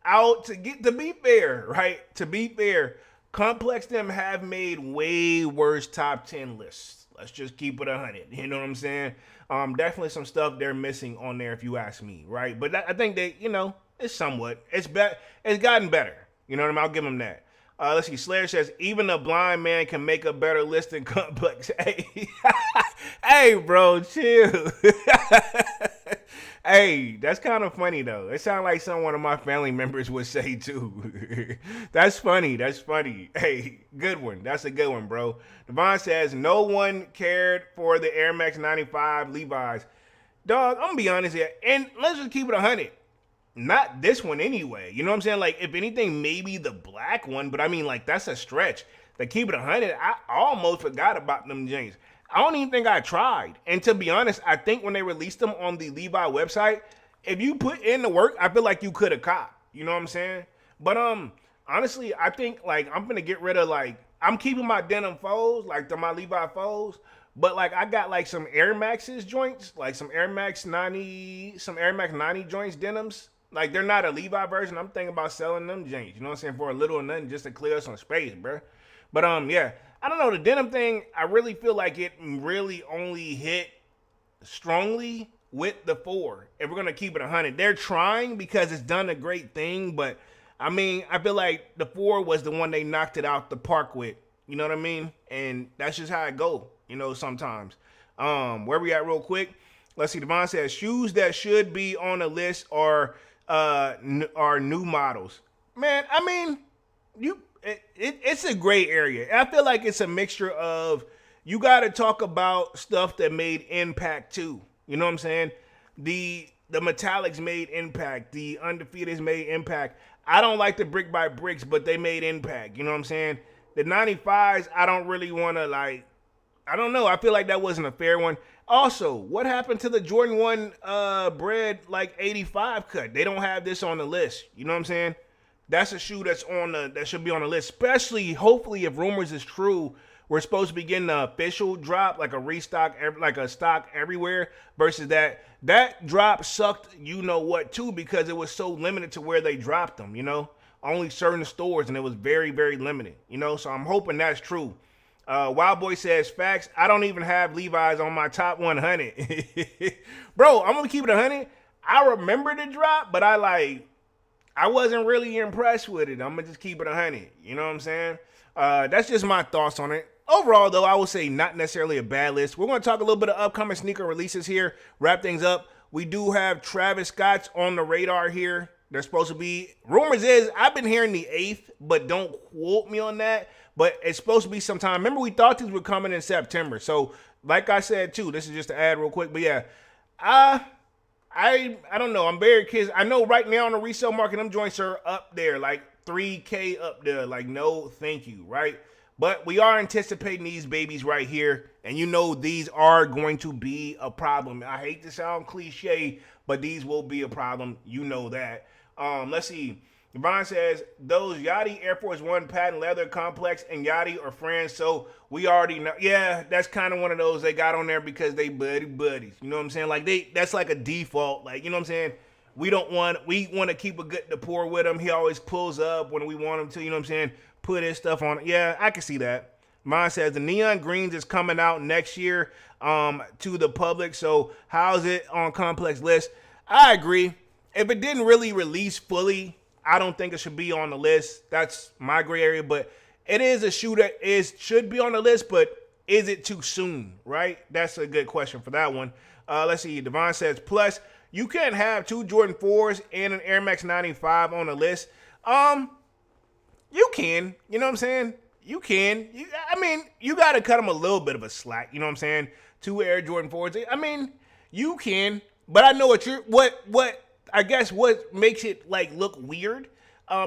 to be fair, right? To be fair, Complex them have made way worse top 10 lists. Let's just keep it 100. You know what I'm saying? Definitely some stuff they're missing on there if you ask me, right? But I think they, it's somewhat. It's gotten better. You know what I mean? I'll give them that. Let's see. Slayer says, even a blind man can make a better list than Complex. Hey, hey, bro, chill. Hey, that's kind of funny, though. It sounds like one of my family members would say, too. That's funny. That's funny. Hey, good one. That's a good one, bro. Devon says, no one cared for the Air Max 95 Levi's. Dog, I'm going to be honest here. And let's just keep it 100. Not this one anyway. You know what I'm saying? Like, if anything, maybe the black one. But, I mean, like, that's a stretch. To keep it 100, I almost forgot about them jeans. I don't even think I tried. And to be honest, I think when they released them on the Levi website, if you put in the work, I feel like you could have caught. You know what I'm saying? But honestly, I think like I'm gonna get rid of I'm keeping my denim foes, like my Levi foes. But like I got like some Air Maxes joints, like some Air Max 90 joints denims. Like they're not a Levi version. I'm thinking about selling them jeans. You know what I'm saying? For a little or nothing, just to clear some space, bro. But yeah. I don't know, the denim thing, I really feel like it really only hit strongly with the 4. If we're going to keep it 100. They're trying because it's done a great thing, but I mean, I feel like the 4 was the one they knocked it out the park with. You know what I mean? And that's just how it go, sometimes. Where we at real quick? Let's see, Devon says, shoes that should be on the list are new models. Man, I mean, it's a gray area. I feel like it's a mixture of you got to talk about stuff that made impact too. You know what I'm saying? The metallics made impact. The undefeateds made impact. I don't like the brick by bricks, but they made impact. You know what I'm saying? The 95s, I don't really want to I don't know. I feel like that wasn't a fair one. Also, what happened to the Jordan 1 bread 85 cut? They don't have this on the list. You know what I'm saying? That's a shoe that should be on the list, especially hopefully if rumors is true, we're supposed to be getting the official drop, like a restock, like a stock everywhere versus that drop sucked, too, because it was so limited to where they dropped them, only certain stores and it was very, very limited, so I'm hoping that's true. Wild Boy says, facts, I don't even have Levi's on my top 100. Bro, I'm going to keep it 100. I remember the drop, but I wasn't really impressed with it. I'm gonna just keep it 100. You know what I'm saying? That's just my thoughts on it. Overall, though, I would say not necessarily a bad list. We're going to talk a little bit of upcoming sneaker releases here, wrap things up. We do have Travis Scott's on the radar here. They're supposed to be, rumors is, I've been hearing the 8th, but don't quote me on that. But it's supposed to be sometime. Remember, we thought these were coming in September. So, like I said, too, this is just to add real quick. But yeah, I don't know. I'm very curious. I know right now on the resale market, them joints are up there, like 3K up there. Like, no, thank you, right? But we are anticipating these babies right here. And you know these are going to be a problem. I hate to sound cliche, but these will be a problem. You know that. Let's see. Devon says, those Yachty Air Force One patent leather complex and Yachty are friends, so we already know. Yeah, that's kind of one of those they got on there because they buddies. You know what I'm saying? Like, that's like a default. Like, you know what I'm saying? We want to keep a good rapport with him. He always pulls up when we want him to, you know what I'm saying? Put his stuff on. Yeah, I can see that. Mine says the Neon Greens is coming out next year to the public, so how's it on complex list? I agree. If it didn't really release fully, I don't think it should be on the list. That's my gray area, but it is a shoe that should be on the list, but is it too soon, right? That's a good question for that one. Let's see. Devon says, plus, you can't have 2 Jordan 4s and an Air Max 95 on the list. You can. You know what I'm saying? You can. I mean, you got to cut them a little bit of a slack. You know what I'm saying? 2 Air Jordan 4s. I mean, you can. But I know what I guess what makes it like look weird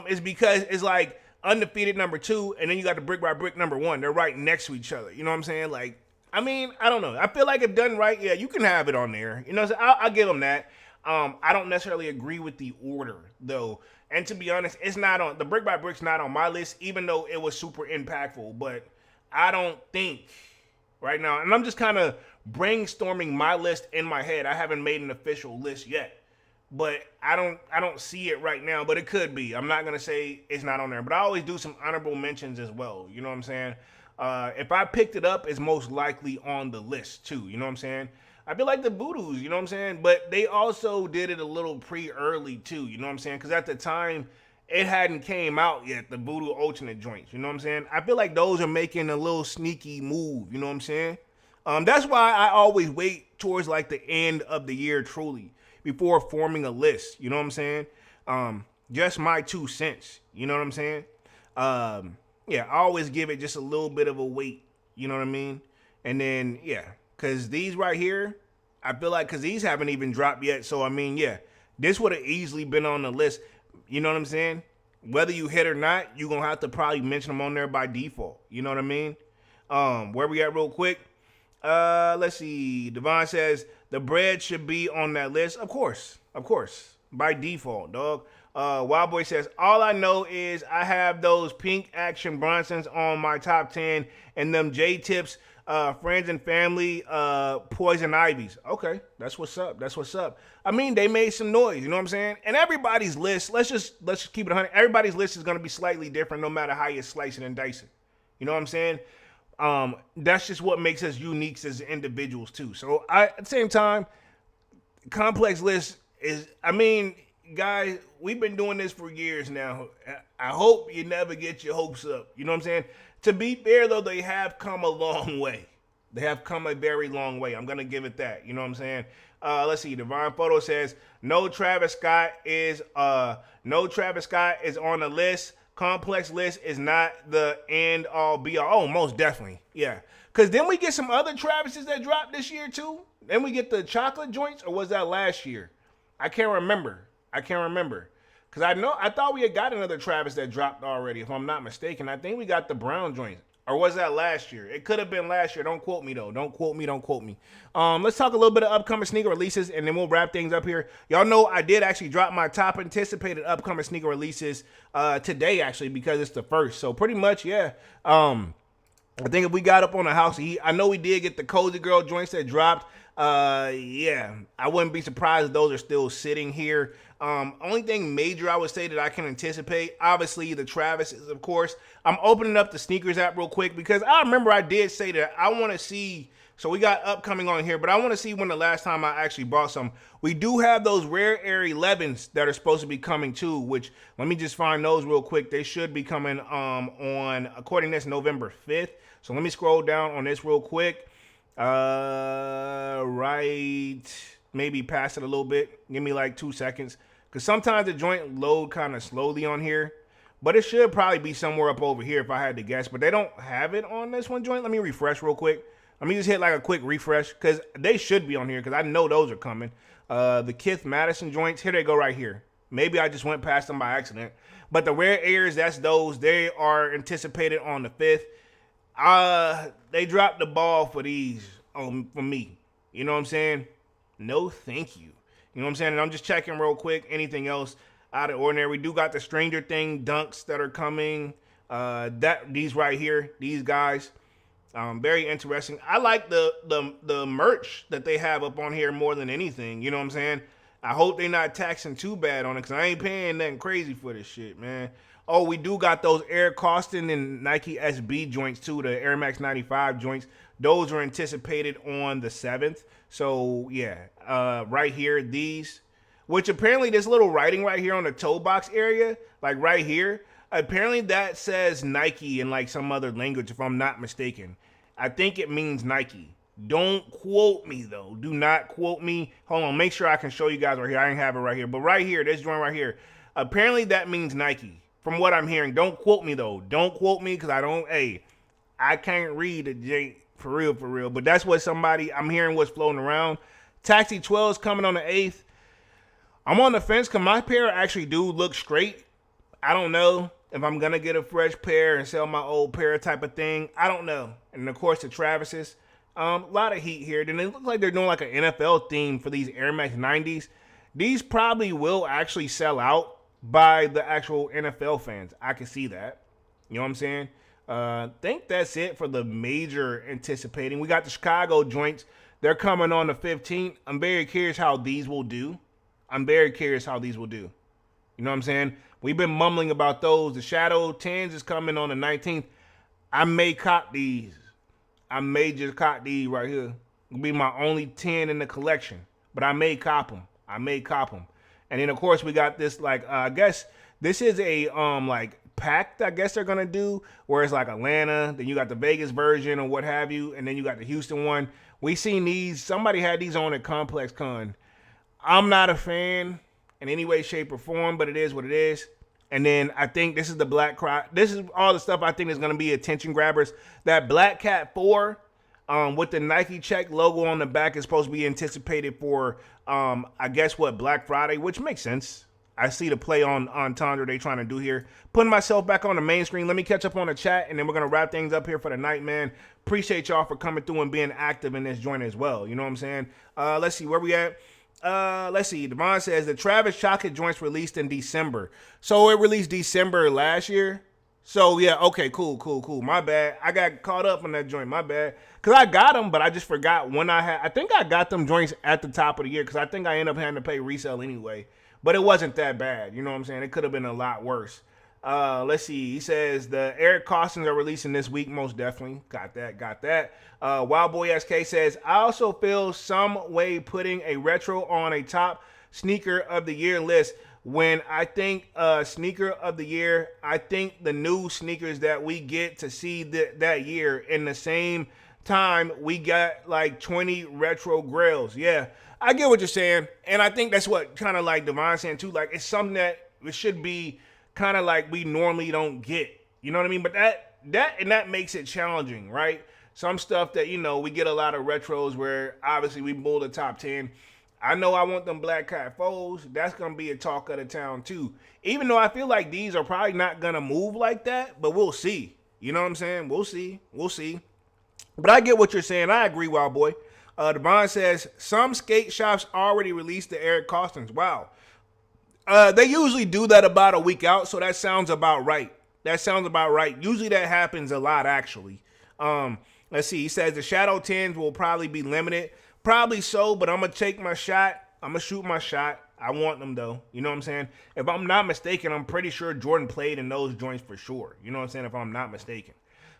is because it's like undefeated number 2, and then you got the brick by brick number 1. They're right next to each other. You know what I'm saying? Like, I mean, I don't know. I feel like if done right, yeah, you can have it on there. You know, so I'll give them that. I don't necessarily agree with the order though, and to be honest, it's not on the brick by brick's not on my list, even though it was super impactful. But I don't think right now, and I'm just kind of brainstorming my list in my head. I haven't made an official list yet. But I don't see it right now, but it could be. I'm not going to say it's not on there, but I always do some honorable mentions as well. You know what I'm saying? If I picked it up, it's most likely on the list too. You know what I'm saying? I feel like the Voodoos, you know what I'm saying? But they also did it a little pre-early too. You know what I'm saying? Because at the time, it hadn't came out yet, the Voodoo alternate joints. You know what I'm saying? I feel like those are making a little sneaky move. You know what I'm saying? That's why I always wait towards like the end of the year truly, before forming a list. You know what I'm saying? Just my 2 cents. You know what I'm saying? Yeah, I always give it just a little bit of a wait. You know what I mean? And then, yeah, because these right here, I feel like because these haven't even dropped yet. So, I mean, yeah, this would have easily been on the list. You know what I'm saying? Whether you hit or not, you're going to have to probably mention them on there by default. You know what I mean? Where we at real quick? Let's see. Devon says the bread should be on that list. Of course, by default, dog. Wild Boy says all I know is I have those pink Action Bronsons on my top 10, and them J Tips, friends and family, Poison Ivies. Okay, that's what's up. That's what's up. I mean, they made some noise. You know what I'm saying? And everybody's list. Let's just keep it 100. Everybody's list is gonna be slightly different, no matter how you slice it and dice it. You know what I'm saying? That's just what makes us unique as individuals too. So at the same time, complex list is, I mean, guys, we've been doing this for years now. I hope you never get your hopes up. You know what I'm saying? To be fair though, they have come a long way. They have come a very long way. I'm going to give it that. You know what I'm saying? Let's see. Divine Photo says, no Travis Scott is on the list. Complex list is not the end all be all. Oh, most definitely. Yeah. Because then we get some other Travises that dropped this year too. Then we get the chocolate joints, or was that last year? I can't remember. Because I thought we had got another Travis that dropped already, if I'm not mistaken. I think we got the brown joints. Or was that last year? It could have been last year. Don't quote me, though. Don't quote me. Let's talk a little bit of upcoming sneaker releases, and then we'll wrap things up here. Y'all know I did actually drop my top anticipated upcoming sneaker releases today, actually, because it's the first. So pretty much, yeah. I think if we got up on the house heat, I know we did get the Cozy Girl joints that dropped. Yeah, I wouldn't be surprised if those are still sitting here. Only thing major I would say that I can anticipate, obviously the Travises, of course. I'm opening up the sneakers app real quick because I remember I did say that I want to see So we got upcoming on here, but I want to see when the last time I actually bought some. We do have those rare air 11s that are supposed to be coming too, which let me just find those real quick. They should be coming on, according to this, November 5th. So let me scroll down on this real quick. Right, maybe pass it a little bit. Give me like 2 seconds. Because sometimes the joint load kind of slowly on here. But it should probably be somewhere up over here if I had to guess. But they don't have it on this one joint. Let me refresh real quick. Let me just hit like a quick refresh because they should be on here because I know those are coming. The Kith Madison joints, here they go right here. Maybe I just went past them by accident. But the rare airs, that's those. They are anticipated on the 5th. They dropped the ball for these for me. You know what I'm saying? No, thank you. You know what I'm saying? And I'm just checking real quick. Anything else out of ordinary? We do got the Stranger Thing dunks that are coming. These right here, these guys. Very interesting. I like the merch that they have up on here more than anything. You know what I'm saying? I hope they're not taxing too bad on it because I ain't paying nothing crazy for this shit, man. Oh, we do got those Air Costin and Nike SB joints too, the Air Max 95 joints. Those are anticipated on the 7th. So, yeah, right here, these, which apparently this little writing right here on the toe box area, like right here, apparently that says Nike in like some other language if I'm not mistaken. I think it means Nike. Don't quote me, though. Do not quote me. Hold on. Make sure I can show you guys right here. I didn't have it right here. But right here, this joint right here. Apparently, that means Nike. From what I'm hearing. Don't quote me, though. Don't quote me because I can't read it, Jay. For real, for real. But that's what I'm hearing what's floating around. Taxi 12 is coming on the 8th. I'm on the fence because my pair actually do look straight. I don't know if I'm going to get a fresh pair and sell my old pair type of thing. I don't know. And, of course, the Travis's. A lot of heat here. Then it looks like they're doing like an NFL theme for these Air Max 90s. These probably will actually sell out by the actual NFL fans. I can see that. You know what I'm saying? Think that's it for the major anticipating. We got the Chicago joints. They're coming on the 15th. I'm very curious how these will do. You know what I'm saying? We've been mumbling about those. The Shadow 10s is coming on the 19th. I may cop these. I may just cop these right here. It'll be my only 10 in the collection. But I may cop them. And then, of course, we got this, like, I guess this is a, like, pact, I guess they're going to do, where it's like Atlanta, then you got the Vegas version or what have you, and then you got the Houston one. We seen these. Somebody had these on at Complex Con. I'm not a fan in any way, shape, or form, but it is what it is. And then I think this is the Black Cry. This is all the stuff I think is going to be attention grabbers. That Black Cat 4 with the Nike check logo on the back is supposed to be anticipated for, I guess, Black Friday, which makes sense. I see the play on entendre they trying to do here. Putting myself back on the main screen. Let me catch up on the chat, and then we're going to wrap things up here for the night, man. Appreciate y'all for coming through and being active in this joint as well. You know what I'm saying? Let's see, where we at? Let's see. Devon says the Travis Chocolate joints released in December. So it released December last year. So yeah, okay, cool. My bad. I got caught up on that joint. My bad. Cause I got them, but I just forgot when I think I got them joints at the top of the year. Cause I think I ended up having to pay resale anyway. But it wasn't that bad. You know what I'm saying? It could have been a lot worse. Let's see. He says the Eric Costins are releasing this week. Most definitely. Got that. Wild Boy SK says, I also feel some way putting a retro on a top sneaker of the year list. When I think sneaker of the year, I think the new sneakers that we get to see that year in the same time, we got like 20 retro grails. Yeah, I get what you're saying. And I think that's what kind of like Devon saying too. Like it's something that it should be kind of like we normally don't get. You know what I mean? But that makes it challenging, right? Some stuff that, you know, we get a lot of retros where obviously we pull the top 10. I know I want them Black Cat 4s. That's going to be a talk of the town too. Even though I feel like these are probably not going to move like that, but we'll see. You know what I'm saying? We'll see. But I get what you're saying. I agree, Wild Boy. Devon says, some skate shops already released the Eric Costins. Wow. They usually do that about a week out, so that sounds about right. Usually that happens a lot, actually. Let's see. He says the Shadow 10s will probably be limited. Probably so, but I'm going to take my shot. I'm going to shoot my shot. I want them, though. You know what I'm saying? If I'm not mistaken, I'm pretty sure Jordan played in those joints for sure. You know what I'm saying? If I'm not mistaken.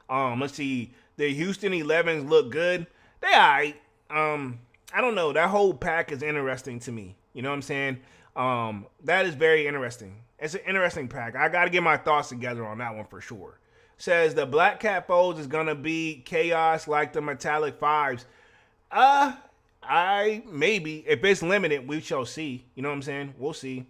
Let's see. The Houston 11s look good. Yeah, I don't know. That whole pack is interesting to me. You know what I'm saying? That is very interesting. It's an interesting pack. I got to get my thoughts together on that one for sure. Says the Black Cat Foes is gonna be chaos like the Metallic Fives. I maybe if it's limited, we shall see. You know what I'm saying? We'll see.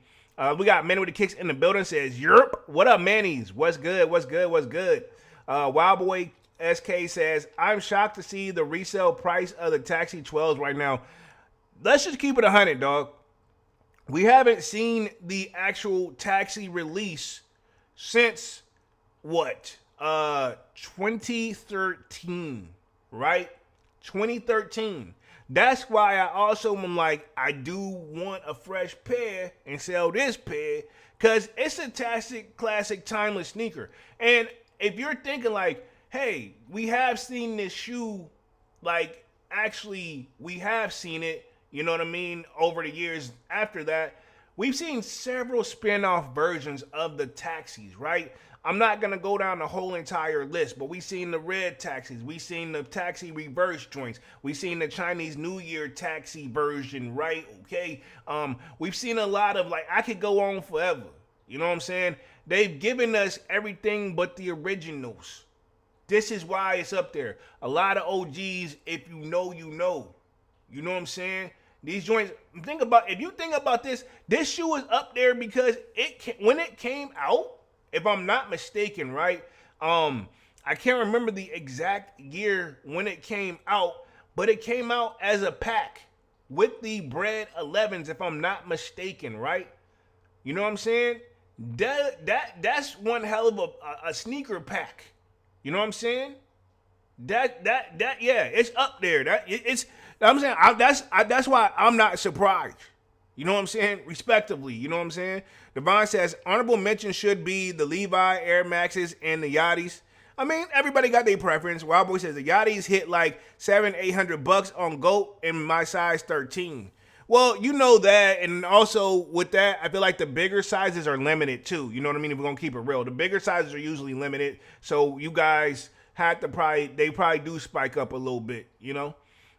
We got Manny with the Kicks in the building. Says Europe. What up, Manny's? What's good? What's good? What's good? Wild Boy SK says I'm shocked to see the resale price of the Taxi 12s right now. Let's just keep it 100, dog. We haven't seen the actual Taxi release since what? 2013, right? 2013. That's why I also am like, I do want a fresh pair and sell this pair because it's a classic, timeless sneaker. And if you're thinking like, hey, we have seen this shoe, like actually we have seen it, you know what I mean, over the years after that, we've seen several spin-off versions of the Taxis, right? I'm not going to go down the whole entire list, but we've seen the red Taxis. We've seen the Taxi reverse joints. We've seen the Chinese New Year Taxi version, right? Okay. We've seen a lot of, like, I could go on forever. You know what I'm saying? They've given us everything but the originals. This is why it's up there. A lot of OGs, if you know, you know. You know what I'm saying? These joints, if you think about this shoe is up there because when it came out, if I'm not mistaken, right? I can't remember the exact year when it came out, but it came out as a pack with the Bread 11s, if I'm not mistaken, right? You know what I'm saying? That's one hell of a sneaker pack. You know what I'm saying? That yeah, it's up there. I'm saying that's why I'm not surprised. You know what I'm saying? Respectively, you know what I'm saying? Devon says, honorable mention should be the Levi, Air Maxes, and the Yachties. I mean, everybody got their preference. Wild Boy says the Yachties hit like $700-800 on GOAT in my size 13. Well, you know that, and also with that, I feel like the bigger sizes are limited too. You know what I mean? If we're gonna keep it real, the bigger sizes are usually limited. So you guys have to they probably do spike up a little bit, you know?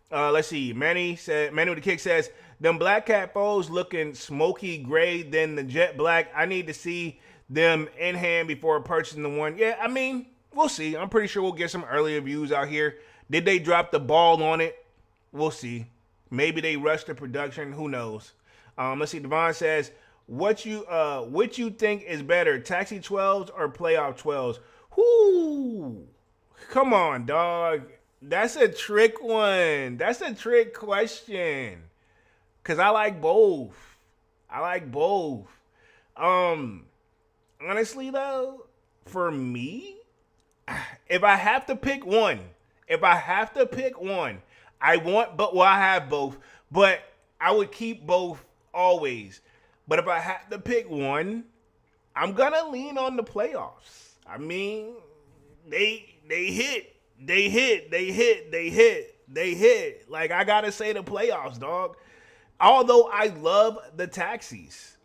Let's see. Manny with the Kick says, them Black Cat Foes looking smoky gray than the jet black. I need to see them in hand before purchasing the one. Yeah, I mean, we'll see. I'm pretty sure we'll get some early reviews out here. Did they drop the ball on it? We'll see. Maybe they rushed the production. Who knows? Let's see. Devon says, which you think is better, Taxi 12s or Playoff 12s? Whoo! Come on, dog. That's a trick one. That's a trick question. Cause I like both. Honestly though, for me, if I have to pick one, I have both, but I would keep both always. But if I have to pick one, I'm gonna lean on the playoffs. I mean, they hit. Like, I gotta say the playoffs, dog. Although I love the Taxis.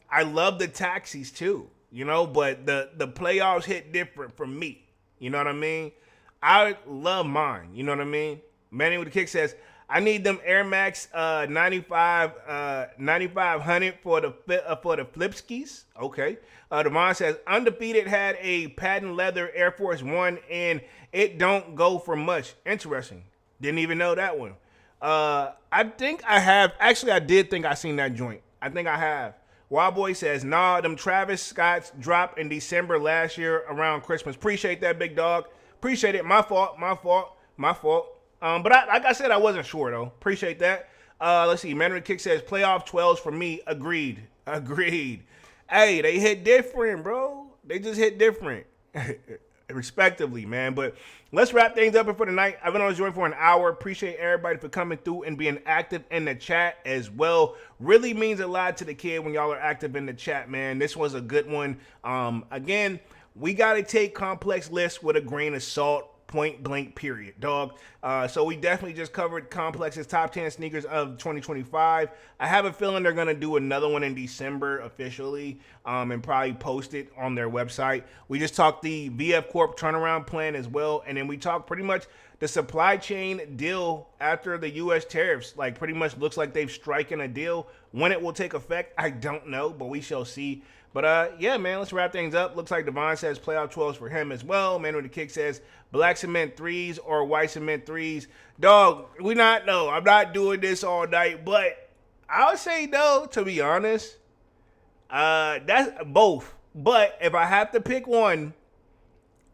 Too, you know, but the playoffs hit different for me. You know what I mean? I love mine. You know what I mean? Manny with the Kick says, I need them Air Max 9500 for the Flipskis. Okay. Devon says, Undefeated had a patent leather Air Force One and it don't go for much. Interesting. Didn't even know that one. I think I have. Actually, I did think I seen that joint. I think I have. Wild Boy says, nah, them Travis Scotts dropped in December last year around Christmas. Appreciate that, big dog. Appreciate it. My fault. But like I said, I wasn't sure, though. Appreciate that. Let's see. Mandarin Kick says, playoff 12s for me. Agreed. Hey, they hit different, bro. They just hit different. Respectively, man. But let's wrap things up for tonight. I've been on this joint for an hour. Appreciate everybody for coming through and being active in the chat as well. Really means a lot to the kid when y'all are active in the chat, man. This was a good one. Again, we got to take complex lists with a grain of salt. Point blank, period, dog. So we definitely just covered Complex's top 10 sneakers of 2025. I have a feeling they're going to do another one in December officially and probably post it on their website. We just talked the VF Corp turnaround plan as well. And then we talked pretty much the supply chain deal after the U.S. tariffs, like pretty much looks like they've striken a deal. When it will take effect, I don't know, but we shall see. But yeah, man, let's wrap things up. Looks like Devon says playoff 12s for him as well. Man with the kick says black cement threes or white cement threes. Dog, I'm not doing this all night, but I would say though, to be honest, that's both. But if I have to pick one,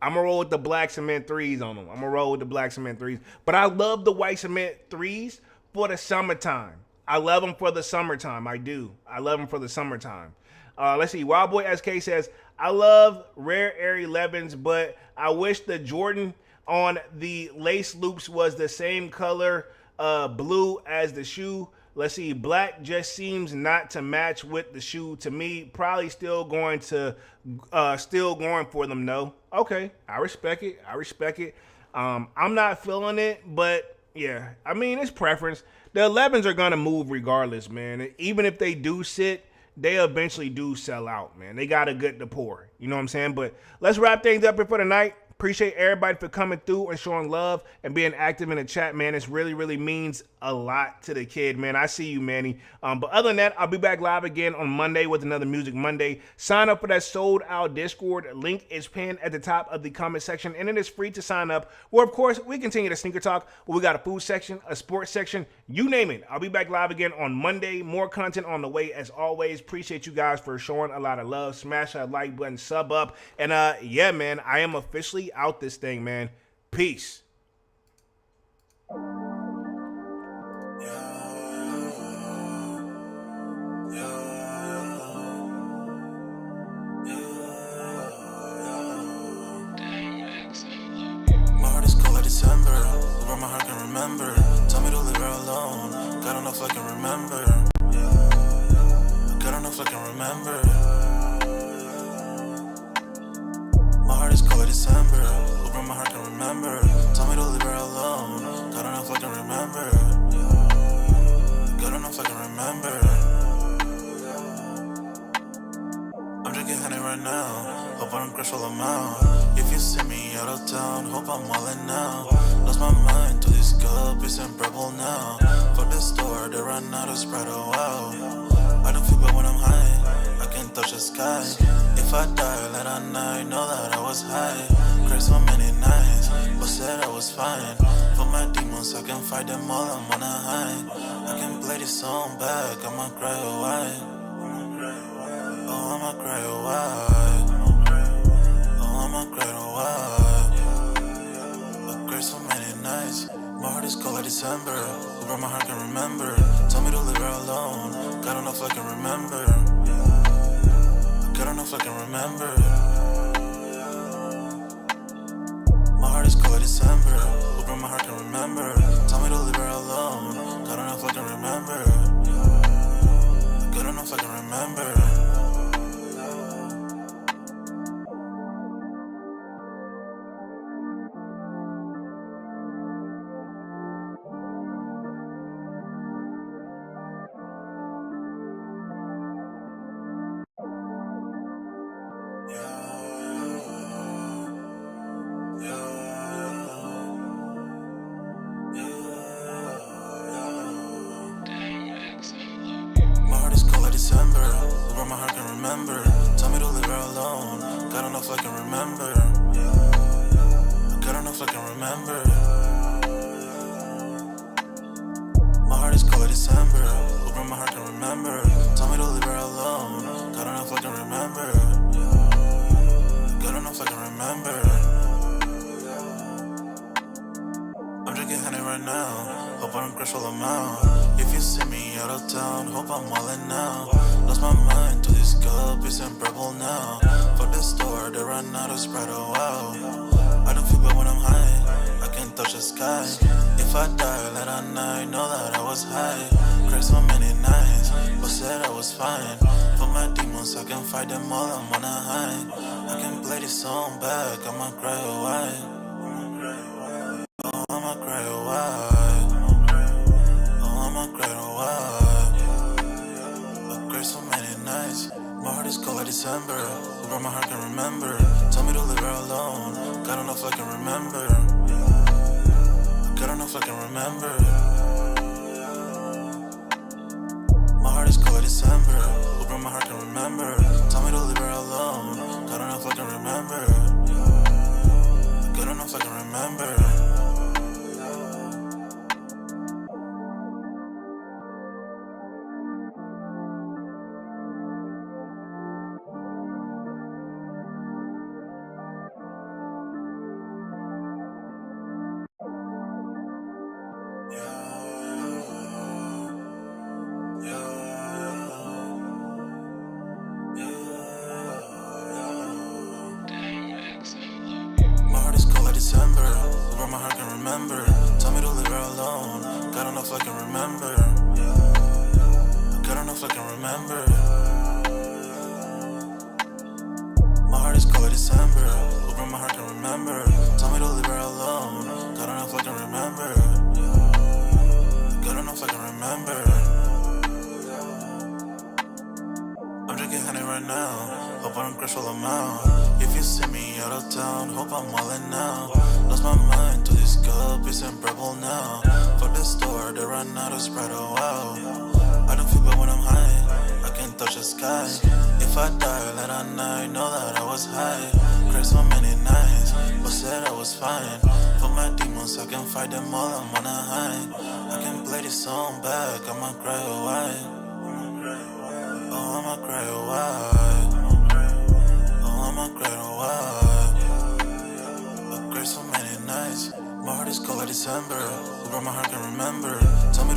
I'm going to roll with the black cement threes on them. But I love the white cement threes for the summertime. I love them for the summertime. I do. I love them for the summertime. Let's see. Wild Boy SK says, I love rare Air 11s, but I wish the Jordan on the lace loops was the same color blue as the shoe. Let's see. Black just seems not to match with the shoe to me. Probably still going for them though. Okay, I respect it. I'm not feeling it, but yeah, I mean it's preference. The 11s are gonna move regardless, man. Even if they do sit, they eventually do sell out, man. They got a good to pour. You know what I'm saying? But let's wrap things up here for tonight. Appreciate everybody for coming through and showing love and being active in the chat, man. This really, really means a lot to the kid, man. I see you, Manny. But other than that, I'll be back live again on Monday with another Music Monday. Sign up for that sold out Discord. Link is pinned at the top of the comment section, and it is free to sign up. Where, of course, we continue to sneaker talk. We got a food section, a sports section, you name it. I'll be back live again on Monday. More content on the way, as always. Appreciate you guys for showing a lot of love. Smash that like button, sub up. And yeah, man, I am officially out this thing, man. Peace. December, where my heart can remember. Tell me to leave her alone. God don't know if I can remember. God don't know if I can remember. My heart is cold like December, where my heart can remember. Tell me to leave her alone. God don't know if I can remember. God don't know if I can remember. I'm drinking honey right now. Hope I don't crush all amount. If you see me out of town, hope I'm wildin' now. Lost my mind to this cup, it's unbearable now. Fuck the store, they run out of Sprite, oh wow. I don't feel bad when I'm high, I can't touch the sky. If I die, let I know that I was high. Cried so many nights, but said I was fine. For my demons, I can fight them all, I'm on a high. I can play this song back, I'ma cry a while. Oh, I'ma cry a while. I'ma cry a while. I cried so many nights. My heart is cold like December, where my heart can remember. Tell me to leave her alone. God don't know if I can remember. God don't know if I can remember. My heart is cold like December, where my heart can remember. Tell me to leave her alone. God don't know if I can remember. God don't know if I can remember. December, where my heart can remember. Tell me to leave her alone. God don't know if I can remember. God don't know if I can remember. My heart is cold like December, where my heart can remember. Tell me to leave her alone. God don't know if I can remember. God don't know if I can remember. I'm drinking honey right now. Hope I don't crush all amount. If you see me out of town, hope I'm wildin' now. Lost my mind to this cup, it's unbearable now. Fuck the store, they run out of Sprite, oh wow. I don't feel bad when I'm high, I can't touch the sky. If I die, let I know that I was high. Cried so many nights, but said I was fine. For my demons, I can fight them all, I'm on a high. I can play this song back, I'ma cry a while. Oh, I'ma cry a while. Oh, I'ma cry a while. I cried so many nights. My heart is cold like December, where my heart can remember. Tell me to leave her alone. God don't know if I can remember. if I can remember. My heart is cold like December. Who broke my heart can remember. Tell me to leave her alone. God, I don't know if I can remember. God, I don't know if I can remember. My heart is cold like December. Who broke my heart can remember. Tell me to leave her alone. God, I don't know if I can remember. God, I don't know if I can remember. My heart is cold like December. Who broke my heart can remember. Tell me to leave her alone. God, I don't know if I can remember. God, I don't know if I can remember. I'm drinking honey right now. Hope I don't crash all I'm out. If you see me out of town, hope I'm wildin' now. Lost my mind to this cup, it's unbearable now. Fuck the store, they run out of Sprite, oh wow. I don't feel bad when I'm high, I can't touch the sky. If I die late at night, know that I was high. Cried so many nights, but said I was fine. For my demons, I can fight them all, I'm on a high. I can play this song back, I'ma cry a while. Oh, I'ma cry a while. Oh, I'ma cry a while. I cried so many nights. My heart is cold like December. Who broke my heart can remember. Tell me to